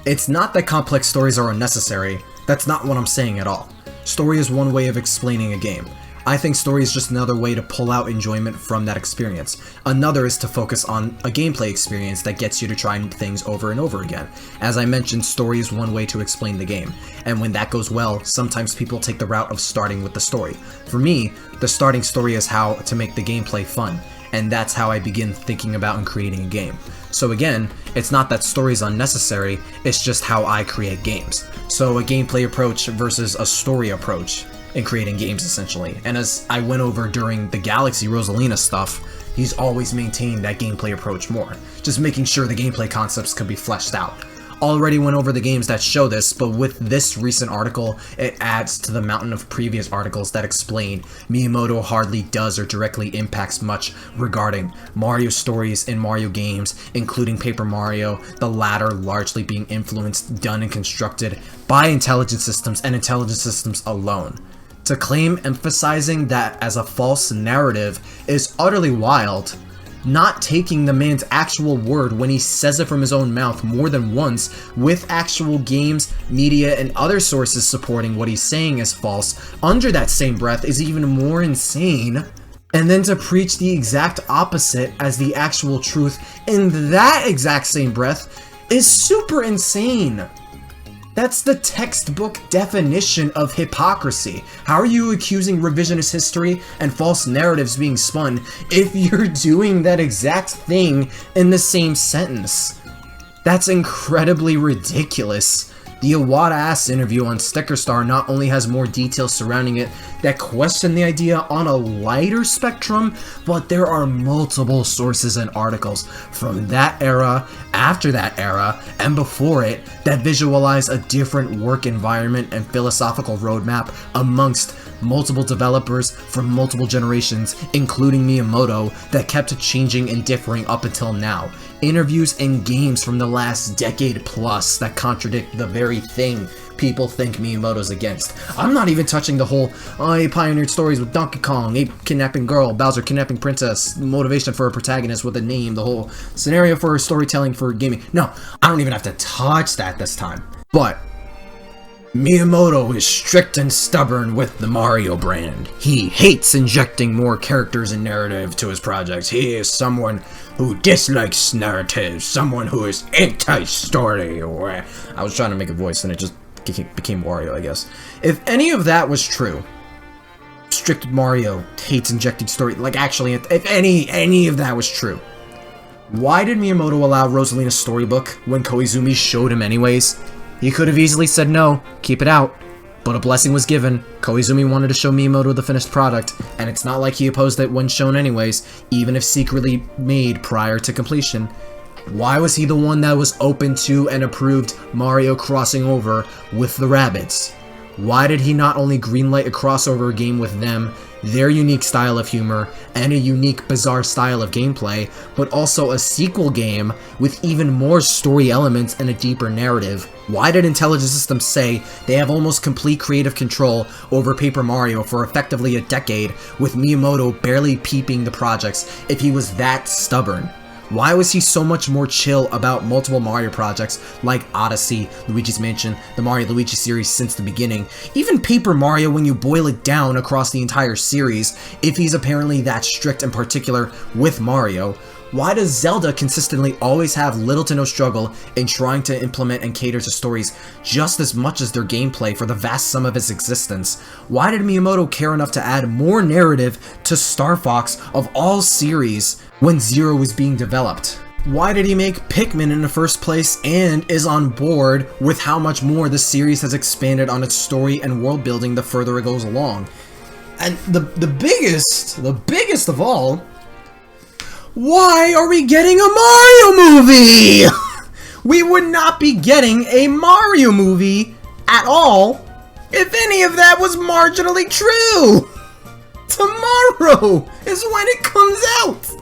"It's not that complex stories are unnecessary, that's not what I'm saying at all. Story is one way of explaining a game. I think story is just another way to pull out enjoyment from that experience. Another is to focus on a gameplay experience that gets you to try things over and over again. As I mentioned, story is one way to explain the game, and when that goes well, sometimes people take the route of starting with the story. For me, the starting story is how to make the gameplay fun, and that's how I begin thinking about and creating a game. So again, it's not that story is unnecessary, it's just how I create games. So a gameplay approach versus a story approach in creating games, essentially. And as I went over during the Galaxy Rosalina stuff, he's always maintained that gameplay approach more, just making sure the gameplay concepts can be fleshed out. Already went over the games that show this, but with this recent article, it adds to the mountain of previous articles that explain Miyamoto hardly does or directly impacts much regarding Mario stories in Mario games, including Paper Mario, the latter largely being influenced, done, and constructed by intelligent systems and intelligent systems alone. To claim emphasizing that as a false narrative is utterly wild. Not taking the man's actual word when he says it from his own mouth more than once, with actual games, media, and other sources supporting what he's saying as false under that same breath is even more insane. And then to preach the exact opposite as the actual truth in that exact same breath is super insane. That's the textbook definition of hypocrisy. How are you accusing revisionist history and false narratives being spun if you're doing that exact thing in the same sentence? That's incredibly ridiculous. The Iwata-ass interview on Sticker Star not only has more details surrounding it that question the idea on a lighter spectrum, but there are multiple sources and articles from that era, after that era, and before it that visualize a different work environment and philosophical roadmap amongst multiple developers from multiple generations, including Miyamoto, that kept changing and differing up until now. Interviews and games from the last decade plus that contradict the very thing people think Miyamoto's against. I'm not even touching the whole, he pioneered stories with Donkey Kong, ape kidnapping girl, Bowser kidnapping princess, motivation for a protagonist with a name, the whole scenario for storytelling for gaming. No, I don't even have to touch that this time. But Miyamoto is strict and stubborn with the Mario brand. He hates injecting more characters and narrative to his projects. He is someone who dislikes narrative, someone who is anti-story. I was trying to make a voice and it just became Wario, I guess. If any of that was true, strict Mario hates injecting story, like actually, if any of that was true, why did Miyamoto allow Rosalina's storybook when Koizumi showed him anyways? He could have easily said no, keep it out, but a blessing was given. Koizumi wanted to show Miyamoto the finished product, and it's not like he opposed it when shown anyways, even if secretly made prior to completion. Why was he the one that was open to and approved Mario crossing over with the Rabbids? Why did he not only greenlight a crossover game with them, their unique style of humor, and a unique bizarre style of gameplay, but also a sequel game with even more story elements and a deeper narrative? Why did Intelligent Systems say they have almost complete creative control over Paper Mario for effectively a decade, with Miyamoto barely peeping the projects if he was that stubborn? Why was he so much more chill about multiple Mario projects like Odyssey, Luigi's Mansion, the Mario Luigi series since the beginning, even Paper Mario when you boil it down across the entire series, if he's apparently that strict and particular with Mario? Why does Zelda consistently always have little to no struggle in trying to implement and cater to stories just as much as their gameplay for the vast sum of its existence? Why did Miyamoto care enough to add more narrative to Star Fox of all series when Zero was being developed? Why did he make Pikmin in the first place and is on board with how much more the series has expanded on its story and world building the further it goes along? And the biggest of all, why are we getting a Mario movie? We would not be getting a Mario movie at all if any of that was marginally true. Tomorrow is when it comes out.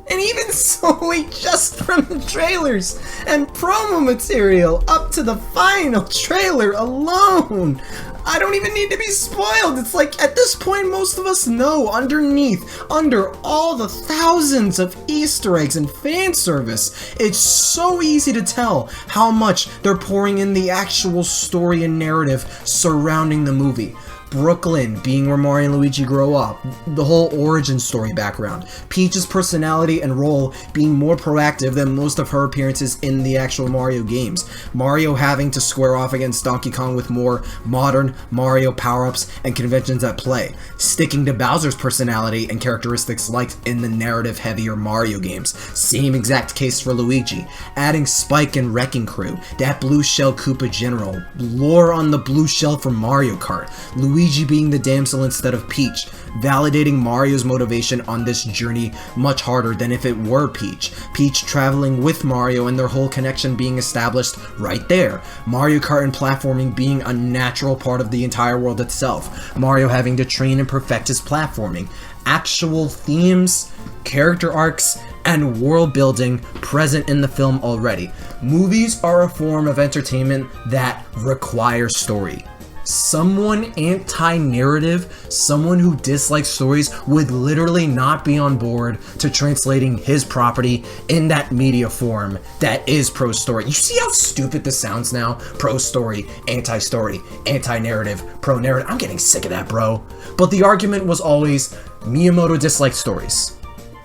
And even so, just from the trailers and promo material up to the final trailer alone, I don't even need to be spoiled. It's like, at this point, most of us know under all the thousands of Easter eggs and fan service, it's so easy to tell how much they're pouring in the actual story and narrative surrounding the movie. Brooklyn being where Mario and Luigi grow up, the whole origin story background, Peach's personality and role being more proactive than most of her appearances in the actual Mario games, Mario having to square off against Donkey Kong with more modern Mario power-ups and conventions at play, sticking to Bowser's personality and characteristics like in the narrative-heavier Mario games, same exact case for Luigi, adding Spike and Wrecking Crew, that Blue Shell Koopa General, lore on the Blue Shell from Mario Kart, Luigi being the damsel instead of Peach, validating Mario's motivation on this journey much harder than if it were Peach, Peach traveling with Mario and their whole connection being established right there, Mario Kart and platforming being a natural part of the entire world itself, Mario having to train and perfect his platforming, actual themes, character arcs, and world building present in the film already. Movies are a form of entertainment that requires story. Someone anti-narrative, someone who dislikes stories would literally not be on board to translating his property in that media form that is pro-story. You see how stupid this sounds now? Pro-story, anti-story, anti-narrative, pro-narrative. I'm getting sick of that, bro. But the argument was always Miyamoto disliked stories.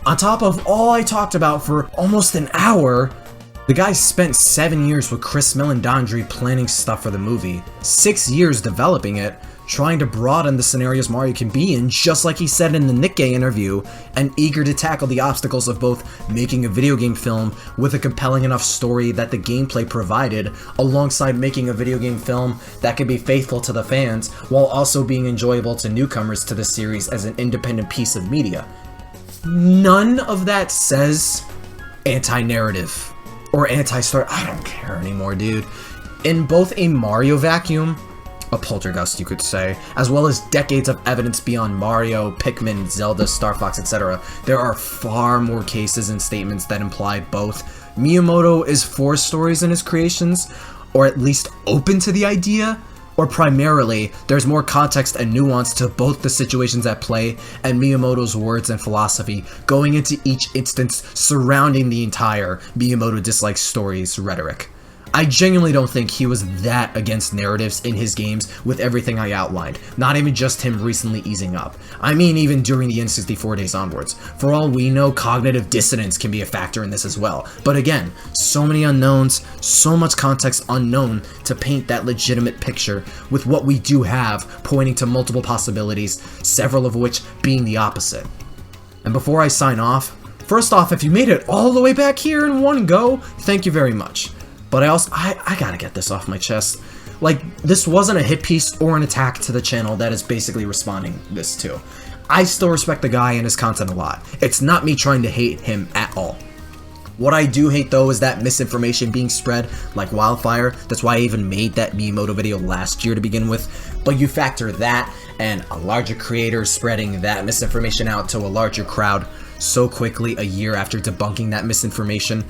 On top of all I talked about for almost an hour, the guy spent 7 years with Chris Meledandri planning stuff for the movie, 6 years developing it, trying to broaden the scenarios Mario can be in, just like he said in the Nikkei interview, and eager to tackle the obstacles of both making a video game film with a compelling enough story that the gameplay provided, alongside making a video game film that could be faithful to the fans, while also being enjoyable to newcomers to the series as an independent piece of media. None of that says anti-narrative or anti-story. I don't care anymore, dude. In both a Mario vacuum, a poltergeist you could say, as well as decades of evidence beyond Mario, Pikmin, Zelda, Star Fox, etc., there are far more cases and statements that imply both Miyamoto is for stories in his creations, or at least open to the idea, or primarily, there's more context and nuance to both the situations at play and Miyamoto's words and philosophy going into each instance surrounding the entire Miyamoto dislikes stories rhetoric. I genuinely don't think he was that against narratives in his games with everything I outlined, not even just him recently easing up. I mean even during the N64 days onwards. For all we know, cognitive dissonance can be a factor in this as well. But again, so many unknowns, so much context unknown to paint that legitimate picture with what we do have pointing to multiple possibilities, several of which being the opposite. And before I sign off, first off, if you made it all the way back here in one go, thank you very much. But I gotta get this off my chest. Like, this wasn't a hit piece or an attack to the channel that is basically responding this to. I still respect the guy and his content a lot. It's not me trying to hate him at all. What I do hate though is that misinformation being spread like wildfire. That's why I even made that Miyamoto video last year to begin with. But you factor that and a larger creator spreading that misinformation out to a larger crowd so quickly a year after debunking that misinformation,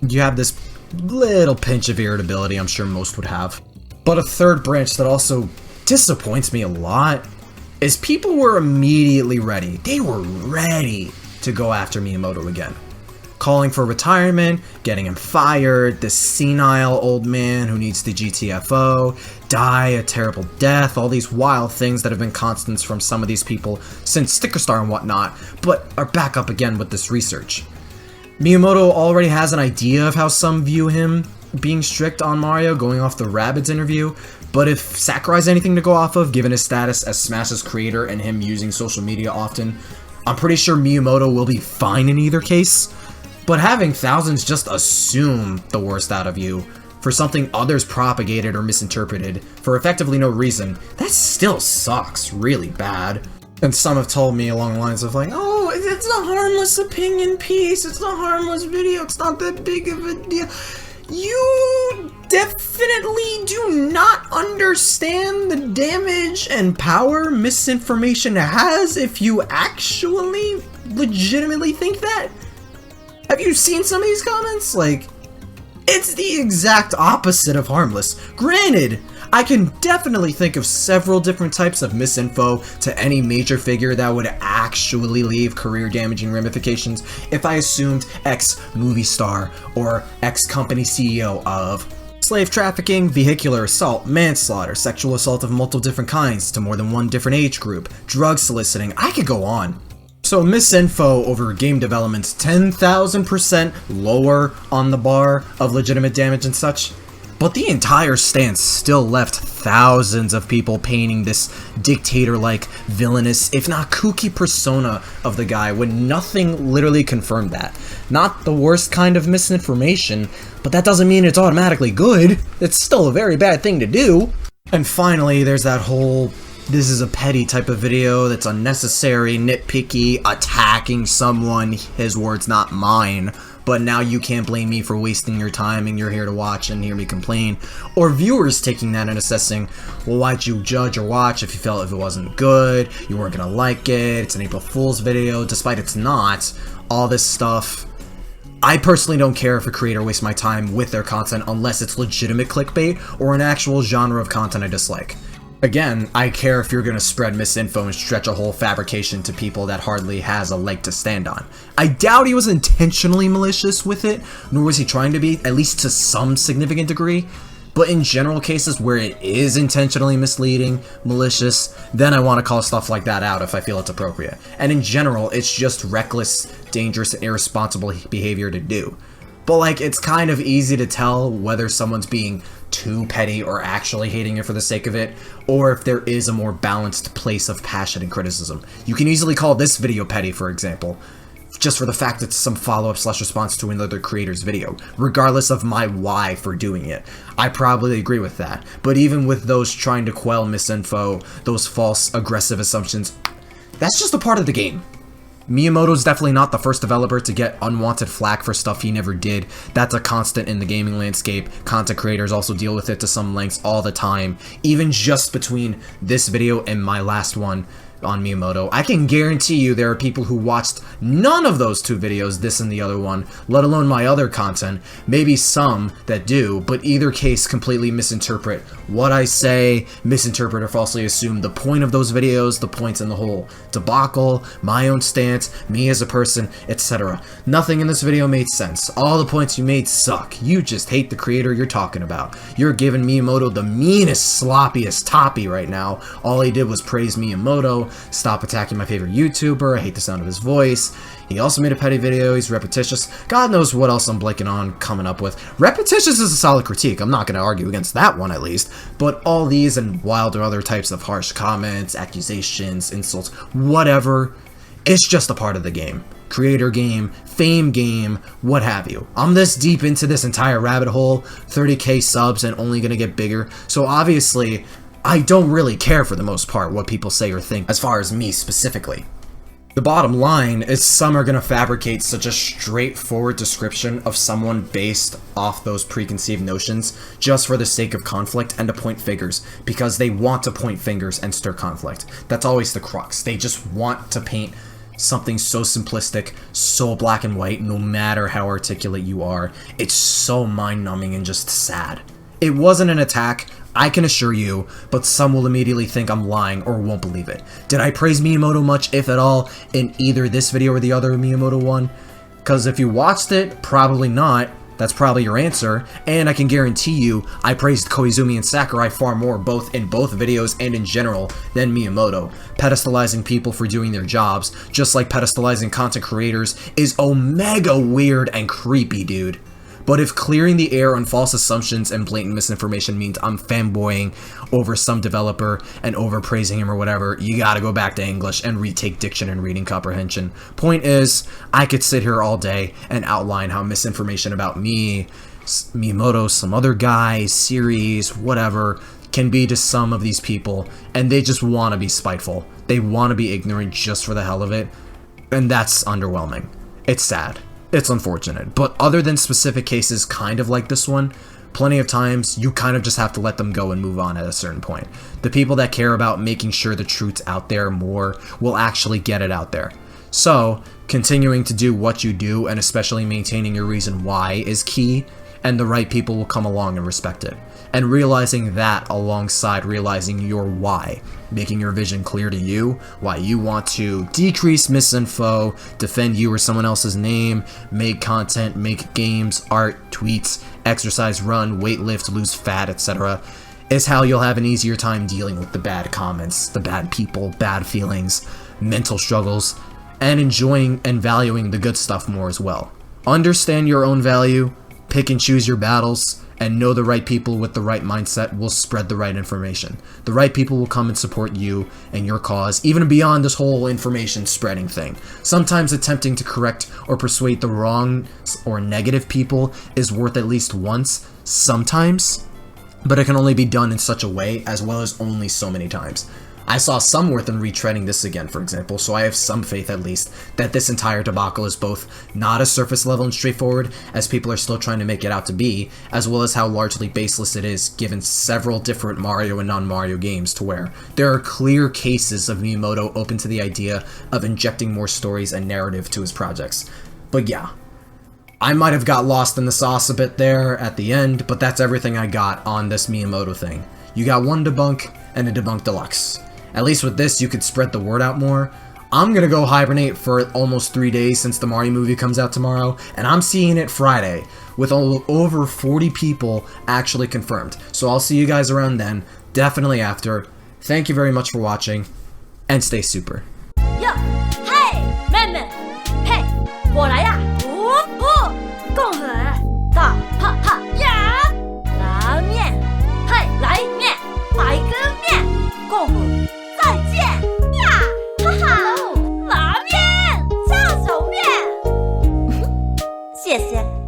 you have this little pinch of irritability I'm sure most would have. But a third branch that also disappoints me a lot is people were immediately ready. They were ready to go after Miyamoto again. Calling for retirement, getting him fired, this senile old man who needs the GTFO, die a terrible death, all these wild things that have been constants from some of these people since Sticker Star and whatnot, but are back up again with this research. Miyamoto already has an idea of how some view him being strict on Mario, going off the Rabbids interview, but if Sakurai's anything to go off of, given his status as Smash's creator and him using social media often, I'm pretty sure Miyamoto will be fine in either case. But having thousands just assume the worst out of you for something others propagated or misinterpreted for effectively no reason, that still sucks really bad. And some have told me along the lines of like, oh, it's a harmless opinion piece, it's a harmless video, it's not that big of a deal. You definitely do not understand the damage and power misinformation has if you actually legitimately think that. Have you seen some of these comments? Like, it's the exact opposite of harmless. Granted, I can definitely think of several different types of misinfo to any major figure that would actually leave career-damaging ramifications if I assumed X movie star or X company CEO of slave trafficking, vehicular assault, manslaughter, sexual assault of multiple different kinds to more than one different age group, drug soliciting, I could go on. So misinfo over game development's 10,000% lower on the bar of legitimate damage and such. But the entire stance still left thousands of people painting this dictator-like, villainous, if not kooky persona of the guy when nothing literally confirmed that. Not the worst kind of misinformation, but that doesn't mean it's automatically good. It's still a very bad thing to do. And finally, there's that whole this is a petty type of video that's unnecessary, nitpicky, attacking someone, his words not mine. But now you can't blame me for wasting your time and you're here to watch and hear me complain. Or viewers taking that and assessing, well, why'd you judge or watch if you felt if it wasn't good, you weren't gonna like it, it's an April Fool's video, despite it's not, all this stuff. I personally don't care if a creator wastes my time with their content unless it's legitimate clickbait or an actual genre of content I dislike. Again, I care if you're gonna spread misinfo and stretch a whole fabrication to people that hardly has a leg to stand on. I doubt he was intentionally malicious with it, nor was he trying to be, at least to some significant degree. But in general cases where it is intentionally misleading, malicious, then I want to call stuff like that out if I feel it's appropriate. And in general, it's just reckless, dangerous, and irresponsible behavior to do. But like, it's kind of easy to tell whether someone's being too petty or actually hating it for the sake of it, or if there is a more balanced place of passion and criticism. You can easily call this video petty, for example, just for the fact it's some follow-up / response to another creator's video, regardless of my why for doing it. I probably agree with that, but even with those trying to quell misinfo, those false, aggressive assumptions, that's just a part of the game. Miyamoto's definitely not the first developer to get unwanted flack for stuff he never did. That's a constant in the gaming landscape. Content creators also deal with it to some lengths all the time. Even just between this video and my last one on Miyamoto, I can guarantee you there are people who watched none of those two videos, this and the other one, let alone my other content. Maybe some that do, but either case completely misinterpret what I say, misinterpret or falsely assume the point of those videos, the points in the whole debacle, my own stance, me as a person, etc. Nothing in this video made sense. All the points you made suck. You just hate the creator you're talking about. You're giving Miyamoto the meanest, sloppiest toppy right now. All he did was praise Miyamoto. Stop attacking my favorite YouTuber. I hate the sound of his voice. He also made a petty video. He's repetitious. God knows what else I'm blanking on coming up with. Repetitious is a solid critique. I'm not going to argue against that one at least. But all these and wilder other types of harsh comments, accusations, insults, whatever, it's just a part of the game. Creator game, fame game, what have you. I'm this deep into this entire rabbit hole, 30k subs and only going to get bigger. So obviously, I don't really care for the most part what people say or think as far as me specifically. The bottom line is some are going to fabricate such a straightforward description of someone based off those preconceived notions just for the sake of conflict and to point fingers because they want to point fingers and stir conflict. That's always the crux. They just want to paint something so simplistic, so black and white, no matter how articulate you are. It's so mind-numbing and just sad. It wasn't an attack, I can assure you, but some will immediately think I'm lying or won't believe it. Did I praise Miyamoto much, if at all, in either this video or the other Miyamoto one? Because if you watched it, probably not. That's probably your answer, and I can guarantee you I praised Koizumi and Sakurai far more both in both videos and in general than Miyamoto. Pedestalizing people for doing their jobs, just like pedestalizing content creators, is omega weird and creepy, dude. But if clearing the air on false assumptions and blatant misinformation means I'm fanboying over some developer and overpraising him or whatever, you gotta go back to English and retake diction and reading comprehension. Point is, I could sit here all day and outline how misinformation about me, Miyamoto, some other guy, series, whatever, can be to some of these people, and they just want to be spiteful. They want to be ignorant just for the hell of it, and that's underwhelming. It's sad. It's unfortunate, but other than specific cases kind of like this one, plenty of times you kind of just have to let them go and move on at a certain point. The people that care about making sure the truth's out there more will actually get it out there. So, continuing to do what you do and especially maintaining your reason why is key, and the right people will come along and respect it. And realizing that alongside realizing your why, making your vision clear to you, why you want to decrease misinfo, defend you or someone else's name, make content, make games, art, tweets, exercise, run, weight lift, lose fat, etc., is how you'll have an easier time dealing with the bad comments, the bad people, bad feelings, mental struggles, and enjoying and valuing the good stuff more as well. Understand your own value, pick and choose your battles, and know the right people with the right mindset will spread the right information. The right people will come and support you and your cause, even beyond this whole information spreading thing. Sometimes attempting to correct or persuade the wrong or negative people is worth at least once, sometimes, but it can only be done in such a way as well as only so many times. I saw some worth in retreading this again, for example, so I have some faith at least that this entire debacle is both not as surface level and straightforward as people are still trying to make it out to be, as well as how largely baseless it is given several different Mario and non-Mario games to where there are clear cases of Miyamoto open to the idea of injecting more stories and narrative to his projects. But yeah, I might have got lost in the sauce a bit there at the end, but that's everything I got on this Miyamoto thing. You got one debunk and a debunk deluxe. At least with this, you could spread the word out more. I'm gonna go hibernate for almost 3 days since the Mario movie comes out tomorrow, and I'm seeing it Friday, with over 40 people actually confirmed. So I'll see you guys around then, definitely after. Thank you very much for watching, and stay super. Yo, hey, 妹妹，嘿，我来呀！共和大哈哈呀！拉面，嘿，来面，来个面，共和。再见呀！哈哈，拉面，下手面，谢谢。